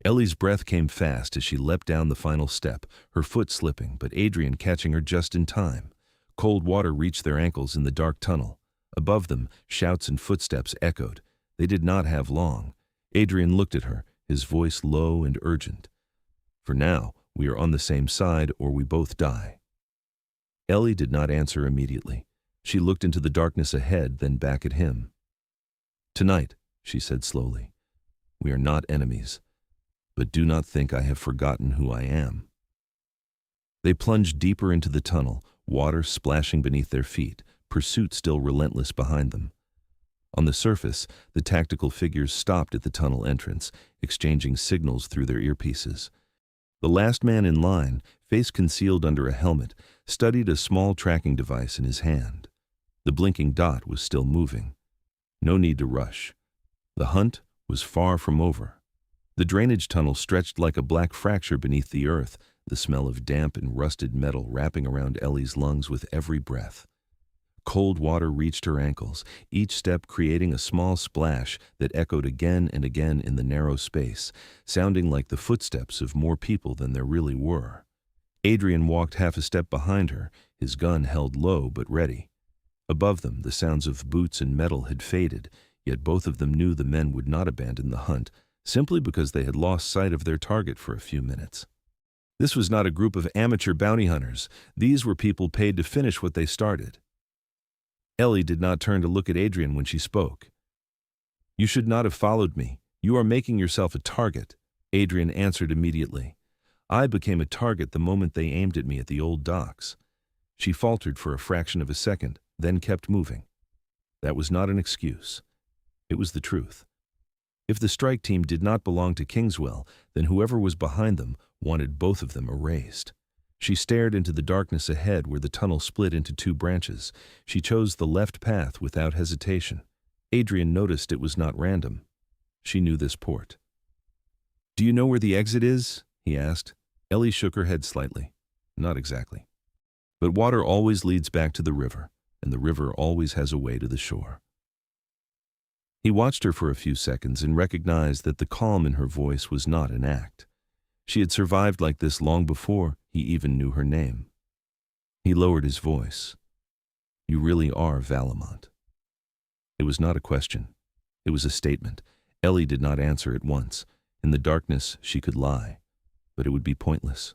Ellie's breath came fast as she leapt down the final step, her foot slipping, but Adrian catching her just in time. Cold water reached their ankles in the dark tunnel. Above them, shouts and footsteps echoed. They did not have long. Adrian looked at her, his voice low and urgent. "For now, we are on the same side or we both die." Ellie did not answer immediately. She looked into the darkness ahead, then back at him. "Tonight," she said slowly, "we are not enemies. But do not think I have forgotten who I am." They plunged deeper into the tunnel, water splashing beneath their feet, pursuit still relentless behind them. On the surface, the tactical figures stopped at the tunnel entrance, exchanging signals through their earpieces. The last man in line, face concealed under a helmet, studied a small tracking device in his hand. The blinking dot was still moving. No need to rush. The hunt was far from over. The drainage tunnel stretched like a black fracture beneath the earth, the smell of damp and rusted metal wrapping around Ellie's lungs with every breath. Cold water reached her ankles, each step creating a small splash that echoed again and again in the narrow space, sounding like the footsteps of more people than there really were. Adrian walked half a step behind her, his gun held low but ready. Above them, the sounds of boots and metal had faded, yet both of them knew the men would not abandon the hunt, simply because they had lost sight of their target for a few minutes. This was not a group of amateur bounty hunters. These were people paid to finish what they started. Ellie did not turn to look at Adrian when she spoke. "You should not have followed me. You are making yourself a target," Adrian answered immediately. "I became a target the moment they aimed at me at the old docks." She faltered for a fraction of a second, then kept moving. That was not an excuse. It was the truth. If the strike team did not belong to Kingswell, then whoever was behind them wanted both of them erased. She stared into the darkness ahead where the tunnel split into two branches. She chose the left path without hesitation. Adrian noticed it was not random. She knew this port. "Do you know where the exit is?" he asked. Ellie shook her head slightly. "Not exactly. But water always leads back to the river, and the river always has a way to the shore." He watched her for a few seconds and recognized that the calm in her voice was not an act. She had survived like this long before he even knew her name. He lowered his voice. "You really are Valamont." It was not a question. It was a statement. Ellie did not answer at once. In the darkness, she could lie, but it would be pointless.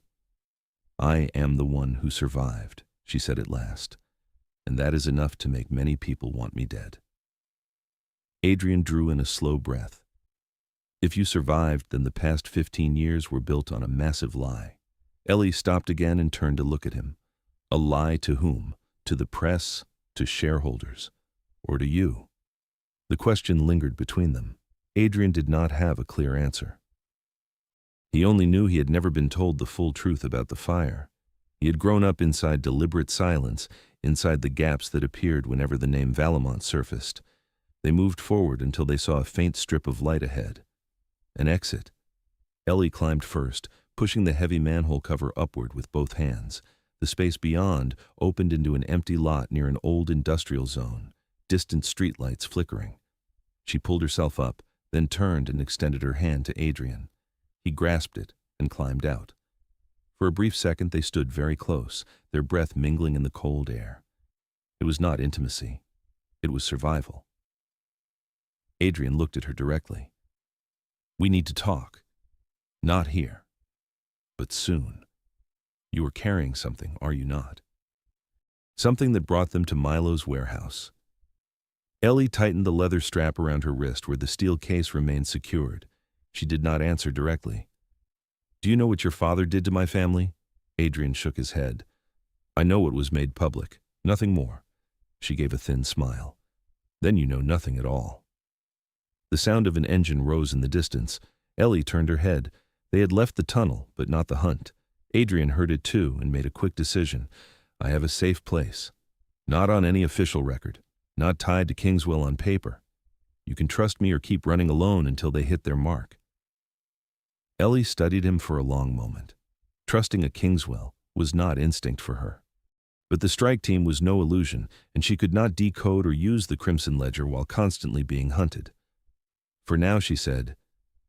"I am the one who survived," she said at last, "and that is enough to make many people want me dead." Adrian drew in a slow breath. "If you survived, then the past 15 years were built on a massive lie." Ellie stopped again and turned to look at him. A lie to whom? To the press? To shareholders? Or to you? The question lingered between them. Adrian did not have a clear answer. He only knew he had never been told the full truth about the fire. He had grown up inside deliberate silence, inside the gaps that appeared whenever the name Valamont surfaced. They moved forward until they saw a faint strip of light ahead. An exit. Ellie climbed first, pushing the heavy manhole cover upward with both hands. The space beyond opened into an empty lot near an old industrial zone, distant streetlights flickering. She pulled herself up, then turned and extended her hand to Adrian. He grasped it and climbed out. For a brief second they stood very close, their breath mingling in the cold air. It was not intimacy. It was survival. Adrian looked at her directly. "We need to talk. Not here. But soon. You are carrying something, are you not?" Something that brought them to Milo's warehouse. Ellie tightened the leather strap around her wrist where the steel case remained secured. She did not answer directly. "Do you know what your father did to my family?" Adrian shook his head. "I know what was made public. Nothing more." She gave a thin smile. "Then you know nothing at all." The sound of an engine rose in the distance. Ellie turned her head. They had left the tunnel, but not the hunt. Adrian heard it too and made a quick decision. "I have a safe place. Not on any official record. Not tied to Kingswell on paper. You can trust me or keep running alone until they hit their mark." Ellie studied him for a long moment. Trusting a Kingswell was not instinct for her. But the strike team was no illusion, and she could not decode or use the Crimson Ledger while constantly being hunted. For now, she said,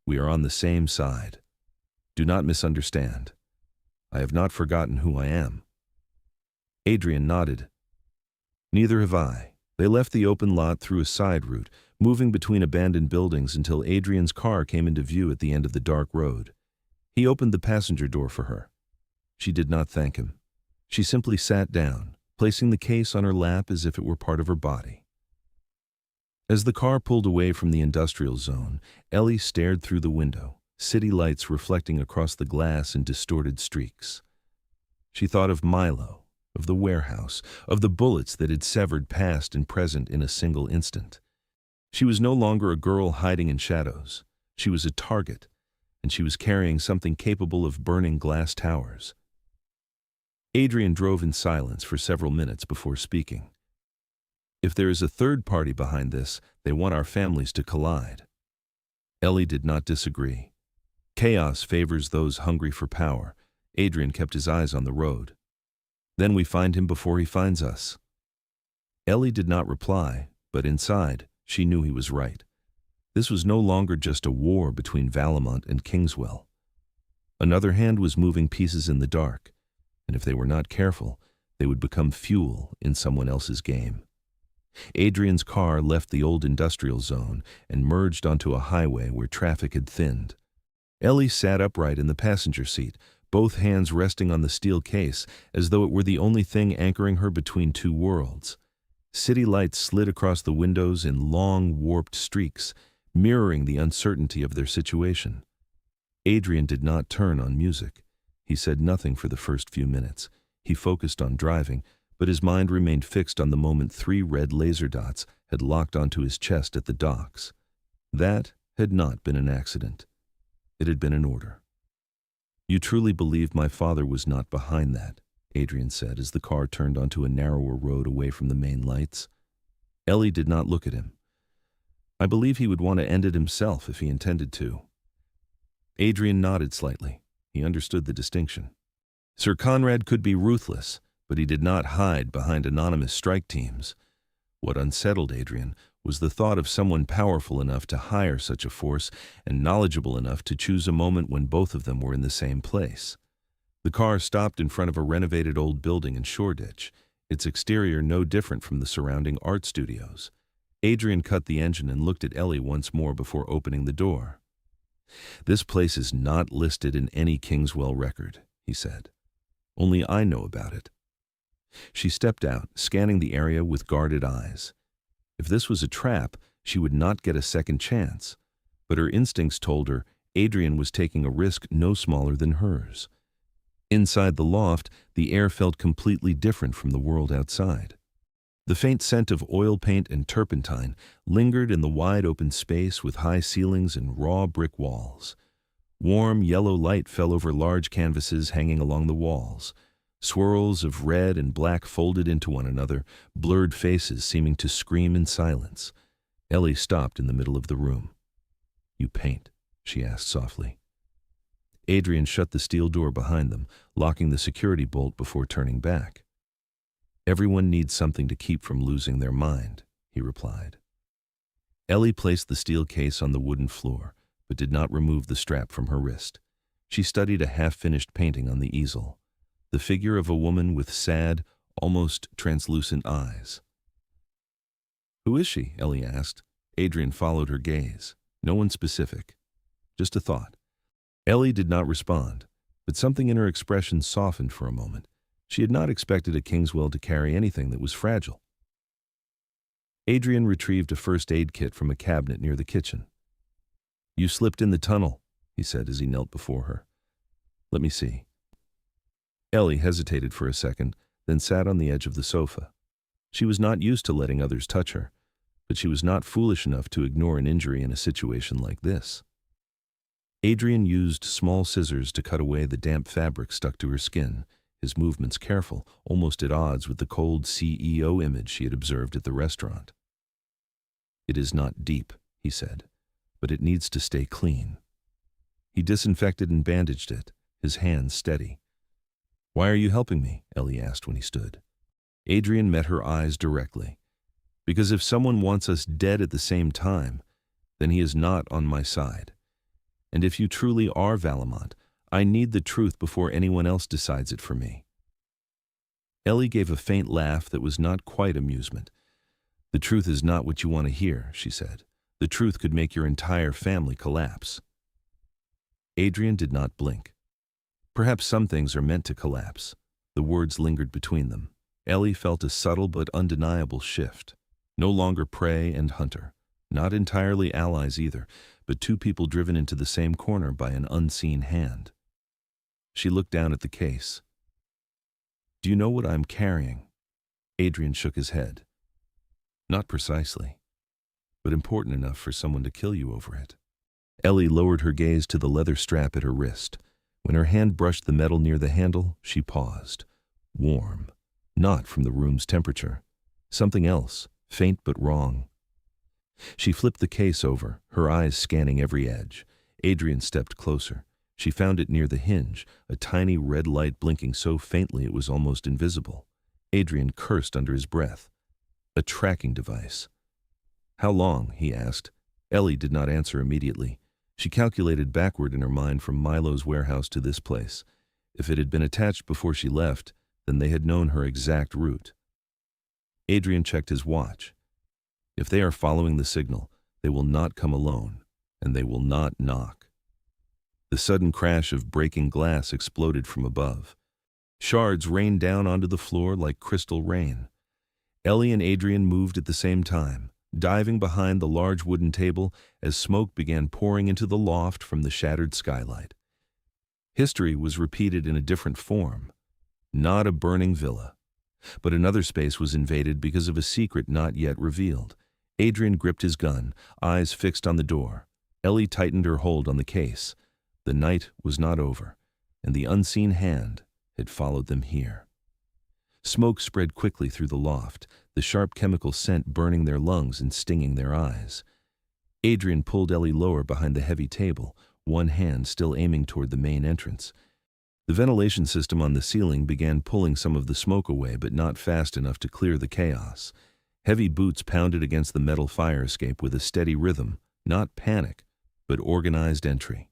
we are on the same side. Do not misunderstand. I have not forgotten who I am. Adrian nodded. Neither have I. They left the open lot through a side route, moving between abandoned buildings until Adrian's car came into view at the end of the dark road. He opened the passenger door for her. She did not thank him. She simply sat down, placing the case on her lap as if it were part of her body. As the car pulled away from the industrial zone, Ellie stared through the window, city lights reflecting across the glass in distorted streaks. She thought of Milo, of the warehouse, of the bullets that had severed past and present in a single instant. She was no longer a girl hiding in shadows. She was a target, and she was carrying something capable of burning glass towers. Adrian drove in silence for several minutes before speaking. If there is a third party behind this, they want our families to collide. Ellie did not disagree. Chaos favors those hungry for power. Adrian kept his eyes on the road. Then we find him before he finds us. Ellie did not reply, but inside, she knew he was right. This was no longer just a war between Valamont and Kingswell. Another hand was moving pieces in the dark, and if they were not careful, they would become fuel in someone else's game. Adrian's car left the old industrial zone and merged onto a highway where traffic had thinned. Ellie sat upright in the passenger seat, both hands resting on the steel case as though it were the only thing anchoring her between two worlds. City lights slid across the windows in long, warped streaks, mirroring the uncertainty of their situation. Adrian did not turn on music. He said nothing for the first few minutes. He focused on driving, but his mind remained fixed on the moment 3 red laser dots had locked onto his chest at the docks. That had not been an accident. It had been an order. You truly believe my father was not behind that, Adrian said as the car turned onto a narrower road away from the main lights. Ellie did not look at him. I believe he would want to end it himself if he intended to. Adrian nodded slightly. He understood the distinction. Sir Conrad could be ruthless, but he did not hide behind anonymous strike teams. What unsettled Adrian was the thought of someone powerful enough to hire such a force and knowledgeable enough to choose a moment when both of them were in the same place. The car stopped in front of a renovated old building in Shoreditch, its exterior no different from the surrounding art studios. Adrian cut the engine and looked at Ellie once more before opening the door. This place is not listed in any Kingswell record, he said. Only I know about it. She stepped out, scanning the area with guarded eyes. If this was a trap, she would not get a second chance. But her instincts told her Adrian was taking a risk no smaller than hers. Inside the loft, the air felt completely different from the world outside. The faint scent of oil paint and turpentine lingered in the wide open space with high ceilings and raw brick walls. Warm yellow light fell over large canvases hanging along the walls. Swirls of red and black folded into one another, blurred faces seeming to scream in silence. Ellie stopped in the middle of the room. You paint? She asked softly. Adrian shut the steel door behind them, locking the security bolt before turning back. Everyone needs something to keep from losing their mind, he replied. Ellie placed the steel case on the wooden floor, but did not remove the strap from her wrist. She studied a half-finished painting on the easel, the figure of a woman with sad, almost translucent eyes. Who is she? Ellie asked. Adrian followed her gaze. No one specific. Just a thought. Ellie did not respond, but something in her expression softened for a moment. She had not expected a Kingswell to carry anything that was fragile. Adrian retrieved a first aid kit from a cabinet near the kitchen. You slipped in the tunnel, he said as he knelt before her. Let me see. Ellie hesitated for a second, then sat on the edge of the sofa. She was not used to letting others touch her, but she was not foolish enough to ignore an injury in a situation like this. Adrian used small scissors to cut away the damp fabric stuck to her skin, his movements careful, almost at odds with the cold CEO image she had observed at the restaurant. It is not deep, he said, but it needs to stay clean. He disinfected and bandaged it, his hands steady. "Why are you helping me?" Ellie asked when he stood. Adrian met her eyes directly. "Because if someone wants us dead at the same time, then he is not on my side. And if you truly are Valamont, I need the truth before anyone else decides it for me." Ellie gave a faint laugh that was not quite amusement. "The truth is not what you want to hear," she said. "The truth could make your entire family collapse." Adrian did not blink. "Perhaps some things are meant to collapse." The words lingered between them. Ellie felt a subtle but undeniable shift. No longer prey and hunter. Not entirely allies either, but two people driven into the same corner by an unseen hand. She looked down at the case. "Do you know what I'm carrying?" Adrian shook his head. "Not precisely, but important enough for someone to kill you over it." Ellie lowered her gaze to the leather strap at her wrist. When her hand brushed the metal near the handle, she paused. Warm. Not from the room's temperature. Something else, faint but wrong. She flipped the case over, her eyes scanning every edge. Adrian stepped closer. She found it near the hinge, a tiny red light blinking so faintly it was almost invisible. Adrian cursed under his breath. A tracking device. "How long?" he asked. Ellie did not answer immediately. She calculated backward in her mind from Milo's warehouse to this place. If it had been attached before she left, then they had known her exact route. Adrian checked his watch. If they are following the signal, they will not come alone, and they will not knock. The sudden crash of breaking glass exploded from above. Shards rained down onto the floor like crystal rain. Ellie and Adrian moved at the same time, diving behind the large wooden table as smoke began pouring into the loft from the shattered skylight. History was repeated in a different form. Not a burning villa, but another space was invaded because of a secret not yet revealed. Adrian gripped his gun, eyes fixed on the door. Ellie tightened her hold on the case. The night was not over, and the unseen hand had followed them here. Smoke spread quickly through the loft, the sharp chemical scent burning their lungs and stinging their eyes. Adrian pulled Ellie lower behind the heavy table, one hand still aiming toward the main entrance. The ventilation system on the ceiling began pulling some of the smoke away, but not fast enough to clear the chaos. Heavy boots pounded against the metal fire escape with a steady rhythm, not panic, but organized entry.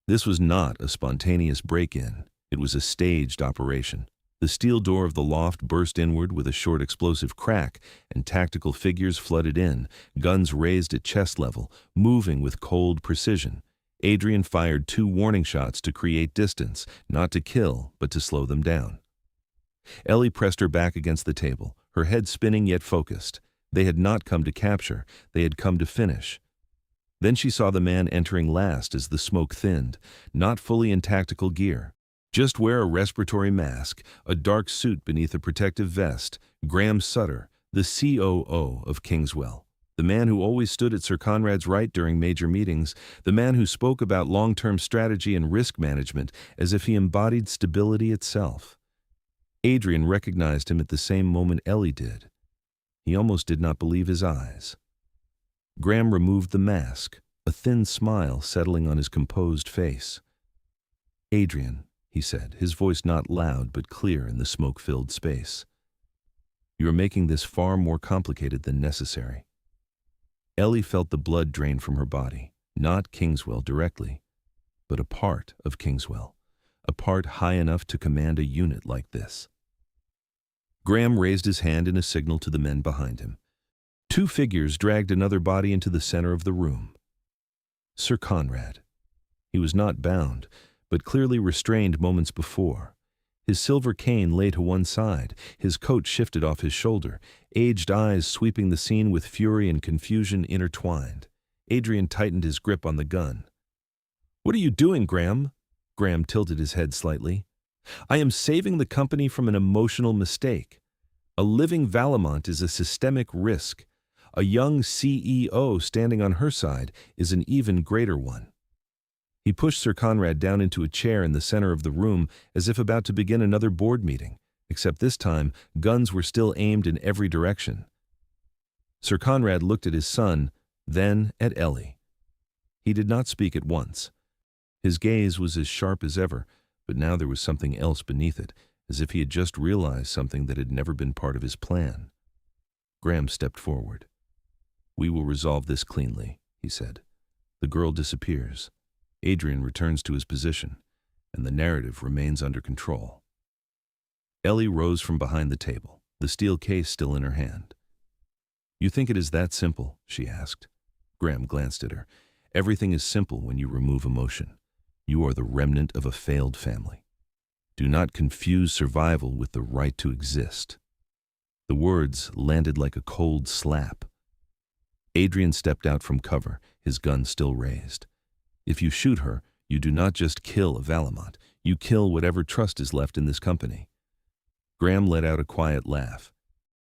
This was not a spontaneous break-in. It was a staged operation. The steel door of the loft burst inward with a short explosive crack, and tactical figures flooded in, guns raised at chest level, moving with cold precision. Adrian fired 2 warning shots to create distance, not to kill, but to slow them down. Ellie pressed her back against the table, her head spinning yet focused. They had not come to capture, they had come to finish. Then she saw the man entering last as the smoke thinned, not fully in tactical gear. Just wear a respiratory mask, a dark suit beneath a protective vest, Graham Sutter, the COO of Kingswell. The man who always stood at Sir Conrad's right during major meetings, the man who spoke about long-term strategy and risk management as if he embodied stability itself. Adrian recognized him at the same moment Ellie did. He almost did not believe his eyes. Graham removed the mask, a thin smile settling on his composed face. "Adrian," he said, his voice not loud but clear in the smoke-filled space. "You are making this far more complicated than necessary." Ellie felt the blood drain from her body, not Kingswell directly, but a part of Kingswell, a part high enough to command a unit like this. Graham raised his hand in a signal to the men behind him. 2 figures dragged another body into the center of the room. Sir Conrad. He was not bound, but clearly restrained moments before. His silver cane lay to one side, his coat shifted off his shoulder, aged eyes sweeping the scene with fury and confusion intertwined. Adrian tightened his grip on the gun. "What are you doing, Graham?" Graham tilted his head slightly. "I am saving the company from an emotional mistake. A living Valamont is a systemic risk. A young CEO standing on her side is an even greater one." He pushed Sir Conrad down into a chair in the center of the room as if about to begin another board meeting, except this time guns were still aimed in every direction. Sir Conrad looked at his son, then at Ellie. He did not speak at once. His gaze was as sharp as ever, but now there was something else beneath it, as if he had just realized something that had never been part of his plan. Graham stepped forward. "We will resolve this cleanly," he said. The girl disappears. Adrian returns to his position, and the narrative remains under control. Ellie rose from behind the table, the steel case still in her hand. "You think it is that simple?" she asked. Graham glanced at her. "Everything is simple when you remove emotion. You are the remnant of a failed family. Do not confuse survival with the right to exist." The words landed like a cold slap. Adrian stepped out from cover, his gun still raised. "If you shoot her, you do not just kill a Valamont, you kill whatever trust is left in this company." Graham let out a quiet laugh.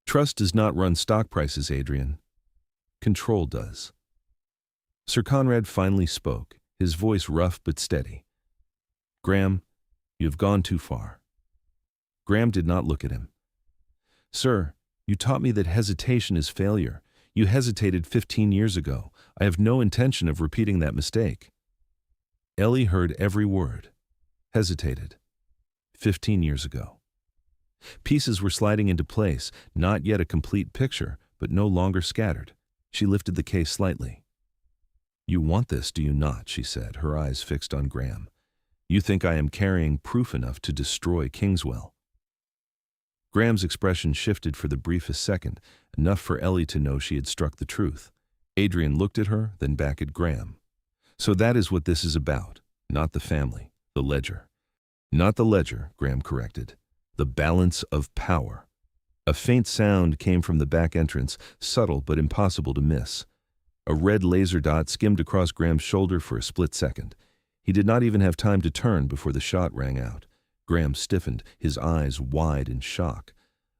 "Trust does not run stock prices, Adrian. Control does." Sir Conrad finally spoke, his voice rough but steady. "Graham, you have gone too far." Graham did not look at him. "Sir, you taught me that hesitation is failure. You hesitated 15 years ago. I have no intention of repeating that mistake." Ellie heard every word. Hesitated. 15 years ago. Pieces were sliding into place, not yet a complete picture, but no longer scattered. She lifted the case slightly. "You want this, do you not?" she said, her eyes fixed on Graham. "You think I am carrying proof enough to destroy Kingswell?" Graham's expression shifted for the briefest second, enough for Ellie to know she had struck the truth. Adrian looked at her, then back at Graham. "So that is what this is about, not the family, the ledger." "Not the ledger," Graham corrected. "The balance of power." A faint sound came from the back entrance, subtle but impossible to miss. A red laser dot skimmed across Graham's shoulder for a split second. He did not even have time to turn before the shot rang out. Graham stiffened, his eyes wide in shock.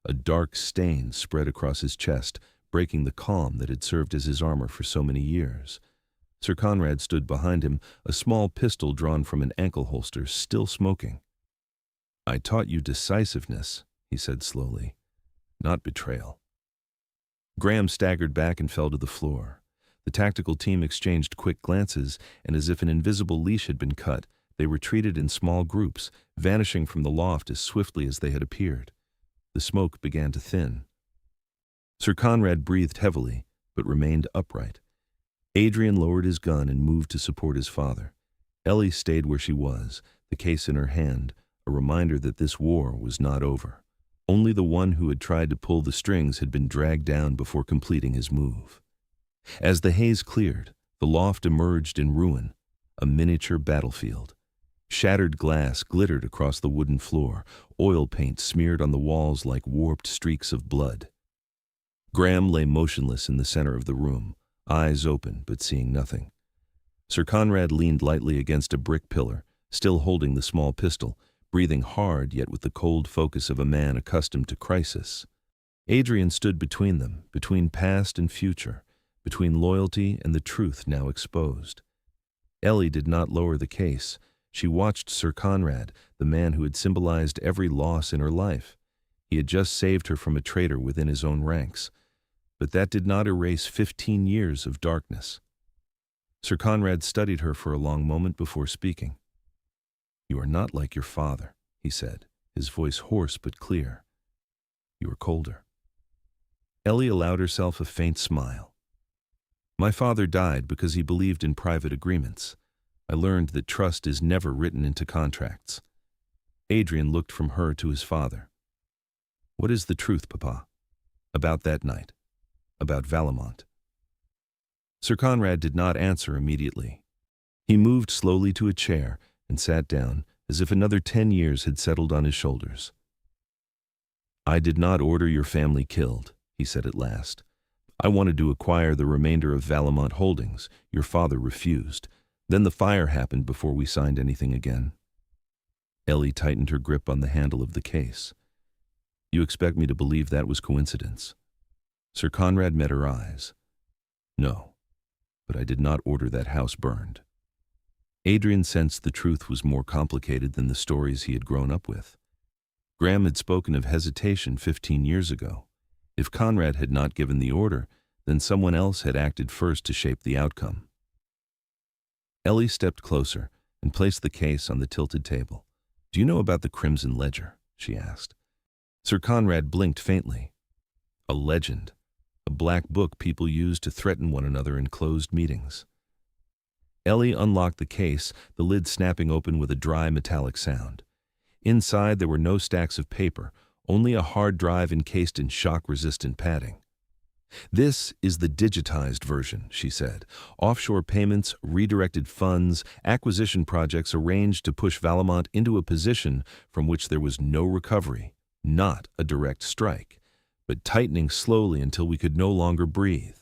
A dark stain spread across his chest, breaking the calm that had served as his armor for so many years. Sir Conrad stood behind him, a small pistol drawn from an ankle holster, still smoking. "I taught you decisiveness," he said slowly, "not betrayal." Graham staggered back and fell to the floor. The tactical team exchanged quick glances, and as if an invisible leash had been cut, they retreated in small groups, vanishing from the loft as swiftly as they had appeared. The smoke began to thin. Sir Conrad breathed heavily, but remained upright. Adrian lowered his gun and moved to support his father. Ellie stayed where she was, the case in her hand, a reminder that this war was not over. Only the one who had tried to pull the strings had been dragged down before completing his move. As the haze cleared, the loft emerged in ruin, a miniature battlefield. Shattered glass glittered across the wooden floor, oil paint smeared on the walls like warped streaks of blood. Graham lay motionless in the center of the room, eyes open but seeing nothing. Sir Conrad leaned lightly against a brick pillar, still holding the small pistol, breathing hard yet with the cold focus of a man accustomed to crisis. Adrian stood between them, between past and future, between loyalty and the truth now exposed. Ellie did not lower the case. She watched Sir Conrad, the man who had symbolized every loss in her life. He had just saved her from a traitor within his own ranks. But that did not erase 15 years of darkness. Sir Conrad studied her for a long moment before speaking. "You are not like your father," he said, his voice hoarse but clear. "You are colder." Ellie allowed herself a faint smile. "My father died because he believed in private agreements. I learned that trust is never written into contracts." Adrian looked from her to his father. "What is the truth, Papa? About that night? About Valamont?" Sir Conrad did not answer immediately. He moved slowly to a chair and sat down, as if another 10 years had settled on his shoulders. "I did not order your family killed," he said at last. "I wanted to acquire the remainder of Valamont Holdings. Your father refused. Then the fire happened before we signed anything again." Ellie tightened her grip on the handle of the case. "You expect me to believe that was coincidence?" Sir Conrad met her eyes. "No, but I did not order that house burned." Adrian sensed the truth was more complicated than the stories he had grown up with. Graham had spoken of hesitation 15 years ago. If Conrad had not given the order, then someone else had acted first to shape the outcome. Ellie stepped closer, and placed the case on the tilted table. "Do you know about the Crimson Ledger?" she asked. Sir Conrad blinked faintly. "A legend. A black book people used to threaten one another in closed meetings." Ellie unlocked the case, the lid snapping open with a dry metallic sound. Inside there were no stacks of paper, only a hard drive encased in shock-resistant padding. "This is the digitized version," she said. "Offshore payments, redirected funds, acquisition projects arranged to push Valamont into a position from which there was no recovery, not a direct strike, but tightening slowly until we could no longer breathe."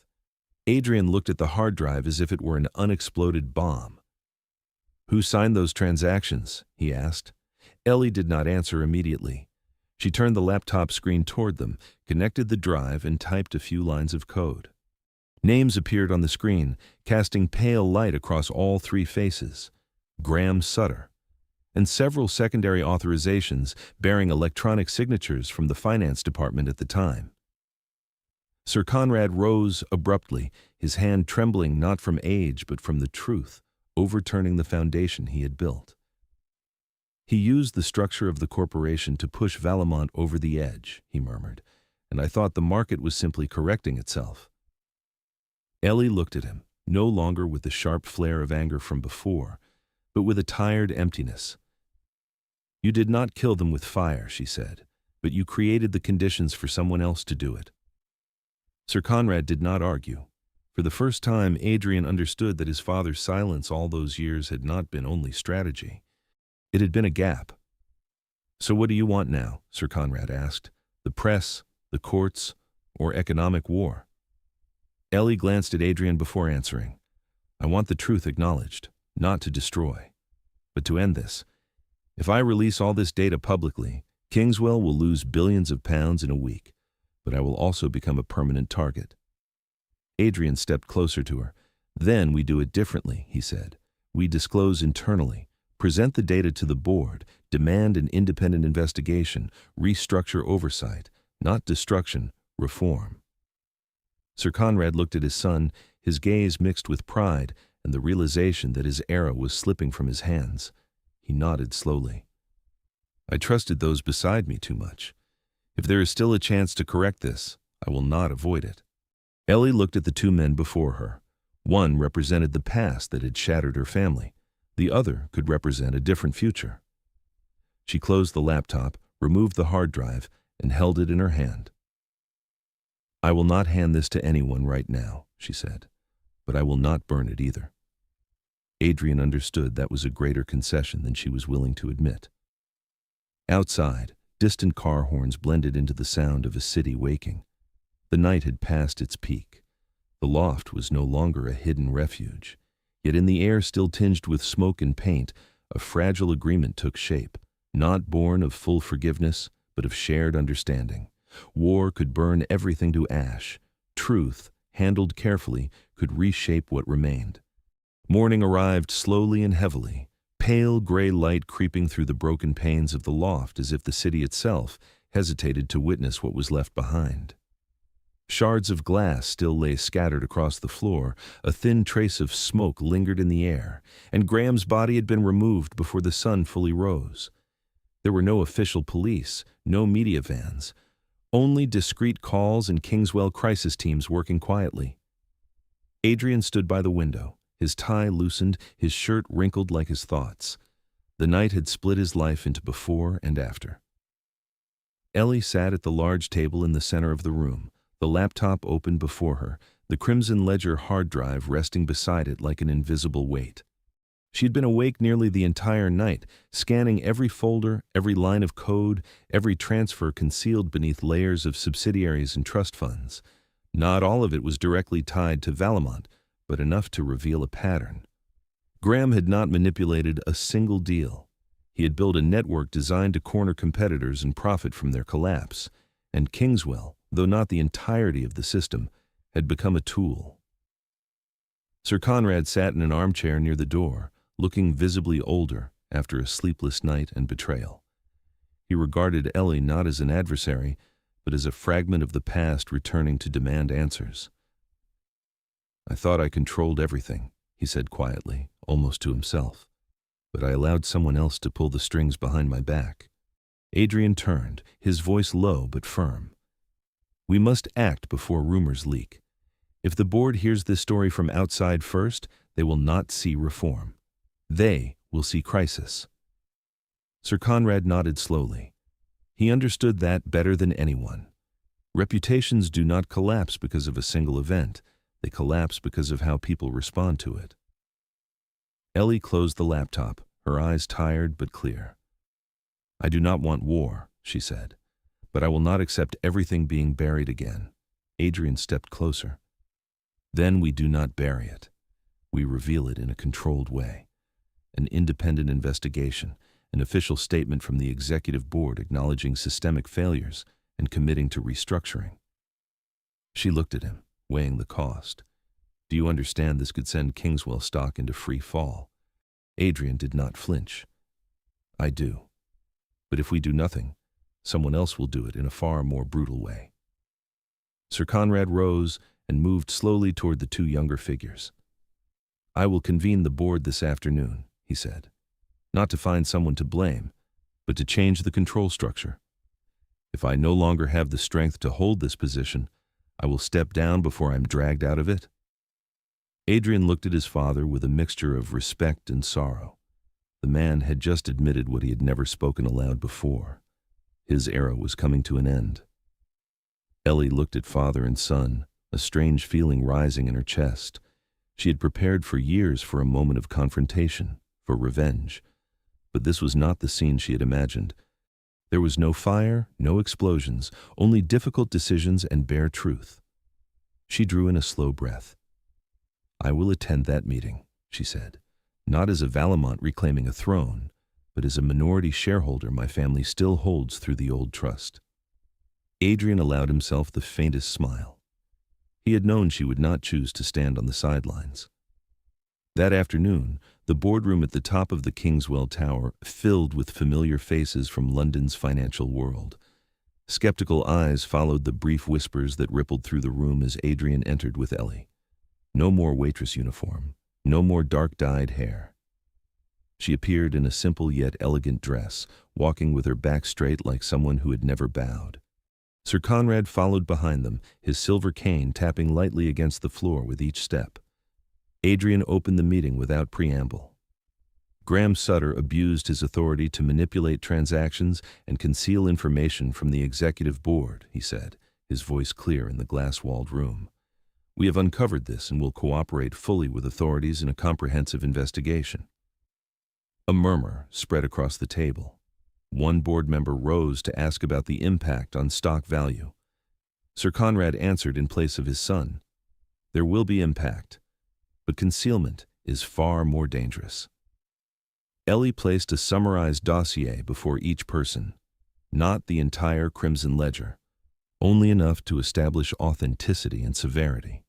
Adrian looked at the hard drive as if it were an unexploded bomb. "Who signed those transactions?" he asked. Ellie did not answer immediately. She turned the laptop screen toward them, connected the drive, and typed a few lines of code. Names appeared on the screen, casting pale light across all three faces: Graham Sutter, and several secondary authorizations bearing electronic signatures from the finance department at the time. Sir Conrad rose abruptly, his hand trembling not from age but from the truth, overturning the foundation he had built. "He used the structure of the corporation to push Valamont over the edge," he murmured, "and I thought the market was simply correcting itself." Ellie looked at him, no longer with the sharp flare of anger from before, but with a tired emptiness. "You did not kill them with fire," she said, "but you created the conditions for someone else to do it." Sir Conrad did not argue. For the first time, Adrian understood that his father's silence all those years had not been only strategy. It had been a gap. "So what do you want now?" Sir Conrad asked. "The press, the courts, or economic war?" Ellie glanced at Adrian before answering. "I want the truth acknowledged, not to destroy, but to end this. If I release all this data publicly, Kingswell will lose billions of pounds in a week, but I will also become a permanent target." Adrian stepped closer to her. "Then we do it differently," he said. "We disclose internally, present the data to the board, demand an independent investigation, restructure oversight, not destruction, reform." Sir Conrad looked at his son, his gaze mixed with pride and the realization that his era was slipping from his hands. He nodded slowly. "I trusted those beside me too much. If there is still a chance to correct this, I will not avoid it." Ellie looked at the two men before her. One represented the past that had shattered her family. The other could represent a different future. She closed the laptop, removed the hard drive, and held it in her hand. "I will not hand this to anyone right now," she said, "but I will not burn it either." Adrian understood that was a greater concession than she was willing to admit. Outside, distant car horns blended into the sound of a city waking. The night had passed its peak. The loft was no longer a hidden refuge. Yet in the air still tinged with smoke and paint, a fragile agreement took shape, not born of full forgiveness, but of shared understanding. War could burn everything to ash. Truth, handled carefully, could reshape what remained. Morning arrived slowly and heavily, pale gray light creeping through the broken panes of the loft as if the city itself hesitated to witness what was left behind. Shards of glass still lay scattered across the floor, a thin trace of smoke lingered in the air, and Graham's body had been removed before the sun fully rose. There were no official police, no media vans, only discreet calls and Kingswell crisis teams working quietly. Adrian stood by the window, his tie loosened, his shirt wrinkled like his thoughts. The night had split his life into before and after. Ellie sat at the large table in the center of the room, the laptop open before her, the Crimson Ledger hard drive resting beside it like an invisible weight. She'd been awake nearly the entire night, scanning every folder, every line of code, every transfer concealed beneath layers of subsidiaries and trust funds. Not all of it was directly tied to Valamont, but enough to reveal a pattern. Graham had not manipulated a single deal. He had built a network designed to corner competitors and profit from their collapse, and Kingswell, though not the entirety of the system, had become a tool. Sir Conrad sat in an armchair near the door, looking visibly older after a sleepless night and betrayal. He regarded Ellie not as an adversary, but as a fragment of the past returning to demand answers. "I thought I controlled everything," he said quietly, almost to himself. but I allowed someone else to pull the strings behind my back. Adrian turned, his voice low but firm. We must act before rumors leak. If the board hears this story from outside first, they will not see reform. They will see crisis. Sir Conrad nodded slowly. He understood that better than anyone. Reputations do not collapse because of a single event. They collapse because of how people respond to it. Ellie closed the laptop, her eyes tired but clear. I do not want war, she said, but I will not accept everything being buried again. Adrian stepped closer. Then we do not bury it. We reveal it in a controlled way. An independent investigation, an official statement from the executive board acknowledging systemic failures and committing to restructuring. She looked at him, weighing the cost. Do you understand this could send Kingswell stock into free fall? Adrian did not flinch. I do. But if we do nothing, someone else will do it in a far more brutal way. Sir Conrad rose and moved slowly toward the two younger figures. I will convene the board this afternoon, he said, not to find someone to blame, but to change the control structure. If I no longer have the strength to hold this position, I will step down before I'm dragged out of it. Adrian looked at his father with a mixture of respect and sorrow. The man had just admitted what he had never spoken aloud before. His era was coming to an end. Ellie looked at father and son, a strange feeling rising in her chest. She had prepared for years for a moment of confrontation, for revenge. But this was not the scene she had imagined. There was no fire, no explosions, only difficult decisions and bare truth. She drew in a slow breath. I will attend that meeting, she said, not as a Valamont reclaiming a throne, but as a minority shareholder my family still holds through the old trust. Adrian allowed himself the faintest smile. He had known she would not choose to stand on the sidelines. That afternoon, the boardroom at the top of the Kingswell Tower filled with familiar faces from London's financial world. Skeptical eyes followed the brief whispers that rippled through the room as Adrian entered with Ellie. No more waitress uniform, no more dark-dyed hair. She appeared in a simple yet elegant dress, walking with her back straight like someone who had never bowed. Sir Conrad followed behind them, his silver cane tapping lightly against the floor with each step. Adrian opened the meeting without preamble. Graham Sutter abused his authority to manipulate transactions and conceal information from the executive board, he said, his voice clear in the glass-walled room. We have uncovered this and will cooperate fully with authorities in a comprehensive investigation. A murmur spread across the table. One board member rose to ask about the impact on stock value. Sir Conrad answered in place of his son. There will be impact, but concealment is far more dangerous. Ellie placed a summarized dossier before each person, not the entire Crimson Ledger, only enough to establish authenticity and severity.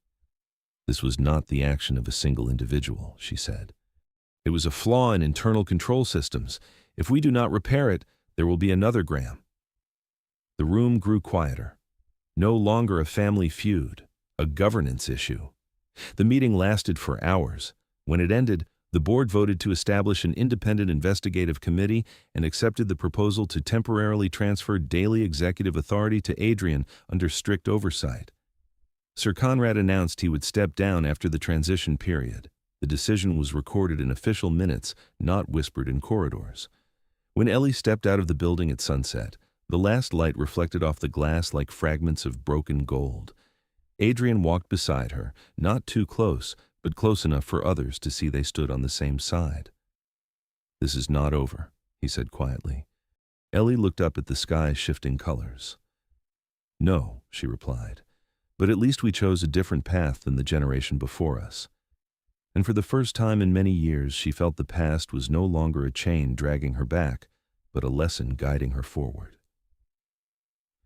This was not the action of a single individual, she said. It was a flaw in internal control systems. If we do not repair it, there will be another Graham. The room grew quieter. No longer a family feud, a governance issue. The meeting lasted for hours. When it ended, the board voted to establish an independent investigative committee and accepted the proposal to temporarily transfer daily executive authority to Adrian under strict oversight. Sir Conrad announced he would step down after the transition period. The decision was recorded in official minutes, not whispered in corridors. When Ellie stepped out of the building at sunset, the last light reflected off the glass like fragments of broken gold. Adrian walked beside her, not too close, but close enough for others to see they stood on the same side. This is not over, he said quietly. Ellie looked up at the sky's shifting colors. No, she replied, but at least we chose a different path than the generation before us. And for the first time in many years, she felt the past was no longer a chain dragging her back, but a lesson guiding her forward.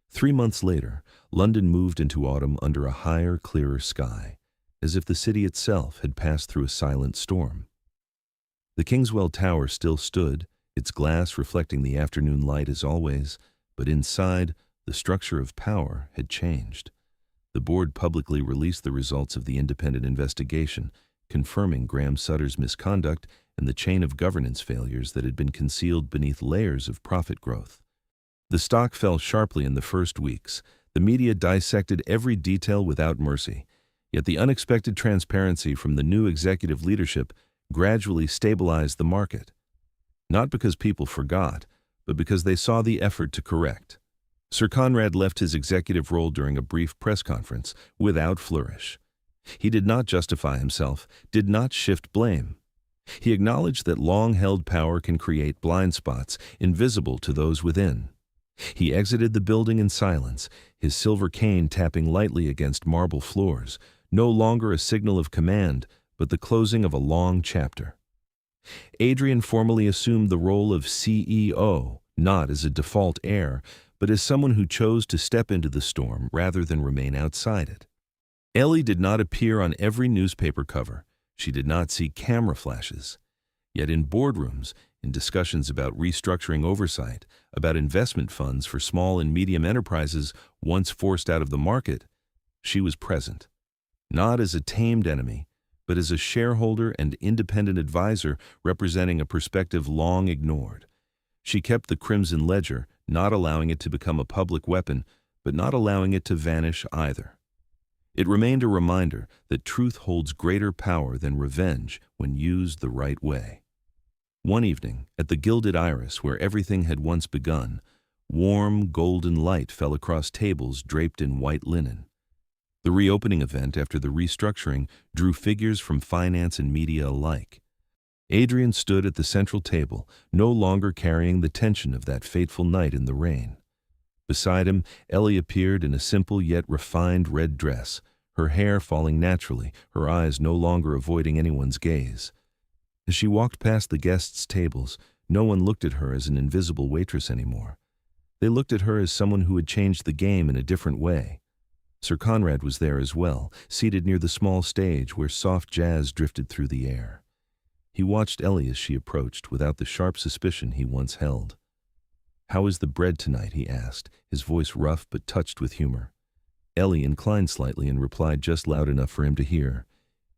3 months later, London moved into autumn under a higher, clearer sky, as if the city itself had passed through a silent storm. The Kingswell Tower still stood, its glass reflecting the afternoon light as always, but inside, the structure of power had changed. The board publicly released the results of the independent investigation, confirming Graham Sutter's misconduct and the chain of governance failures that had been concealed beneath layers of profit growth. The stock fell sharply in the first weeks. The media dissected every detail without mercy, yet the unexpected transparency from the new executive leadership gradually stabilized the market. Not because people forgot, but because they saw the effort to correct. Sir Conrad left his executive role during a brief press conference without flourish. He did not justify himself, did not shift blame. He acknowledged that long-held power can create blind spots invisible to those within. He exited the building in silence, his silver cane tapping lightly against marble floors, no longer a signal of command, but the closing of a long chapter. Adrian formally assumed the role of CEO, not as a default heir, but as someone who chose to step into the storm rather than remain outside it. Ellie did not appear on every newspaper cover. She did not see camera flashes. Yet in boardrooms, in discussions about restructuring oversight, about investment funds for small and medium enterprises once forced out of the market, she was present. Not as a tamed enemy, but as a shareholder and independent advisor representing a perspective long ignored. She kept the crimson ledger, not allowing it to become a public weapon, but not allowing it to vanish either. It remained a reminder that truth holds greater power than revenge when used the right way. One evening, at the Gilded Iris, where everything had once begun, warm, golden light fell across tables draped in white linen. The reopening event after the restructuring drew figures from finance and media alike. Adrian stood at the central table, no longer carrying the tension of that fateful night in the rain. Beside him, Ellie appeared in a simple yet refined red dress, her hair falling naturally, her eyes no longer avoiding anyone's gaze. As she walked past the guests' tables, no one looked at her as an invisible waitress anymore. They looked at her as someone who had changed the game in a different way. Sir Conrad was there as well, seated near the small stage where soft jazz drifted through the air. He watched Ellie as she approached, without the sharp suspicion he once held. "How is the bread tonight?" he asked, his voice rough but touched with humor. Ellie inclined slightly and replied just loud enough for him to hear,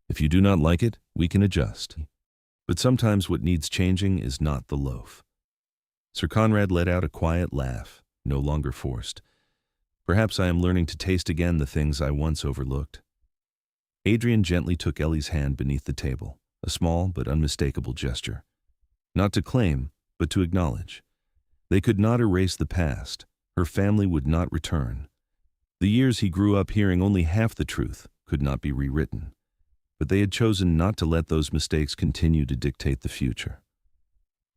"If you do not like it, we can adjust. But sometimes what needs changing is not the loaf." Sir Conrad let out a quiet laugh, no longer forced. "Perhaps I am learning to taste again the things I once overlooked." Adrian gently took Ellie's hand beneath the table, a small but unmistakable gesture. Not to claim, but to acknowledge. They could not erase the past. Her family would not return. The years he grew up hearing only half the truth could not be rewritten. But they had chosen not to let those mistakes continue to dictate the future.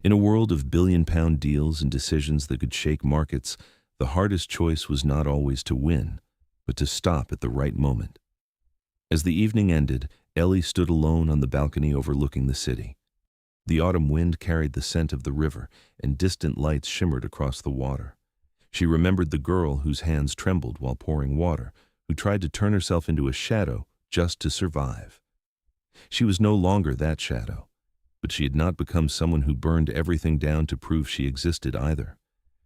In a world of billion-pound deals and decisions that could shake markets, the hardest choice was not always to win, but to stop at the right moment. As the evening ended, Ellie stood alone on the balcony overlooking the city. The autumn wind carried the scent of the river, and distant lights shimmered across the water. She remembered the girl whose hands trembled while pouring water, who tried to turn herself into a shadow just to survive. She was no longer that shadow, but she had not become someone who burned everything down to prove she existed either.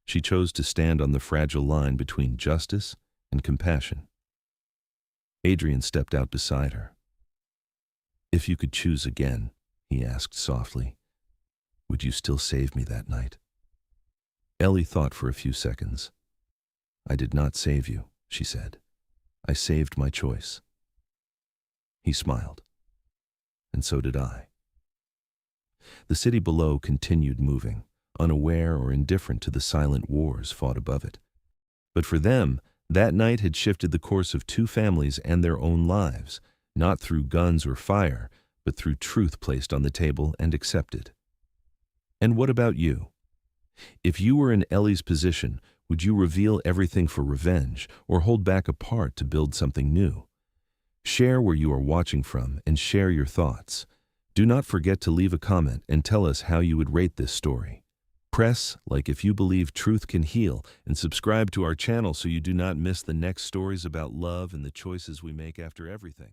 She chose to stand on the fragile line between justice and compassion. Adrian stepped out beside her. "If you could choose again," he asked softly, "would you still save me that night?" Ellie thought for a few seconds. "I did not save you," she said. "I saved my choice." He smiled. "And so did I." The city below continued moving, unaware or indifferent to the silent wars fought above it. But for them, that night had shifted the course of two families and their own lives, not through guns or fire, but through truth placed on the table and accepted. And what about you? If you were in Ellie's position, would you reveal everything for revenge or hold back a part to build something new? Share where you are watching from and share your thoughts. Do not forget to leave a comment and tell us how you would rate this story. Press like if you believe truth can heal, and subscribe to our channel so you do not miss the next stories about love and the choices we make after everything.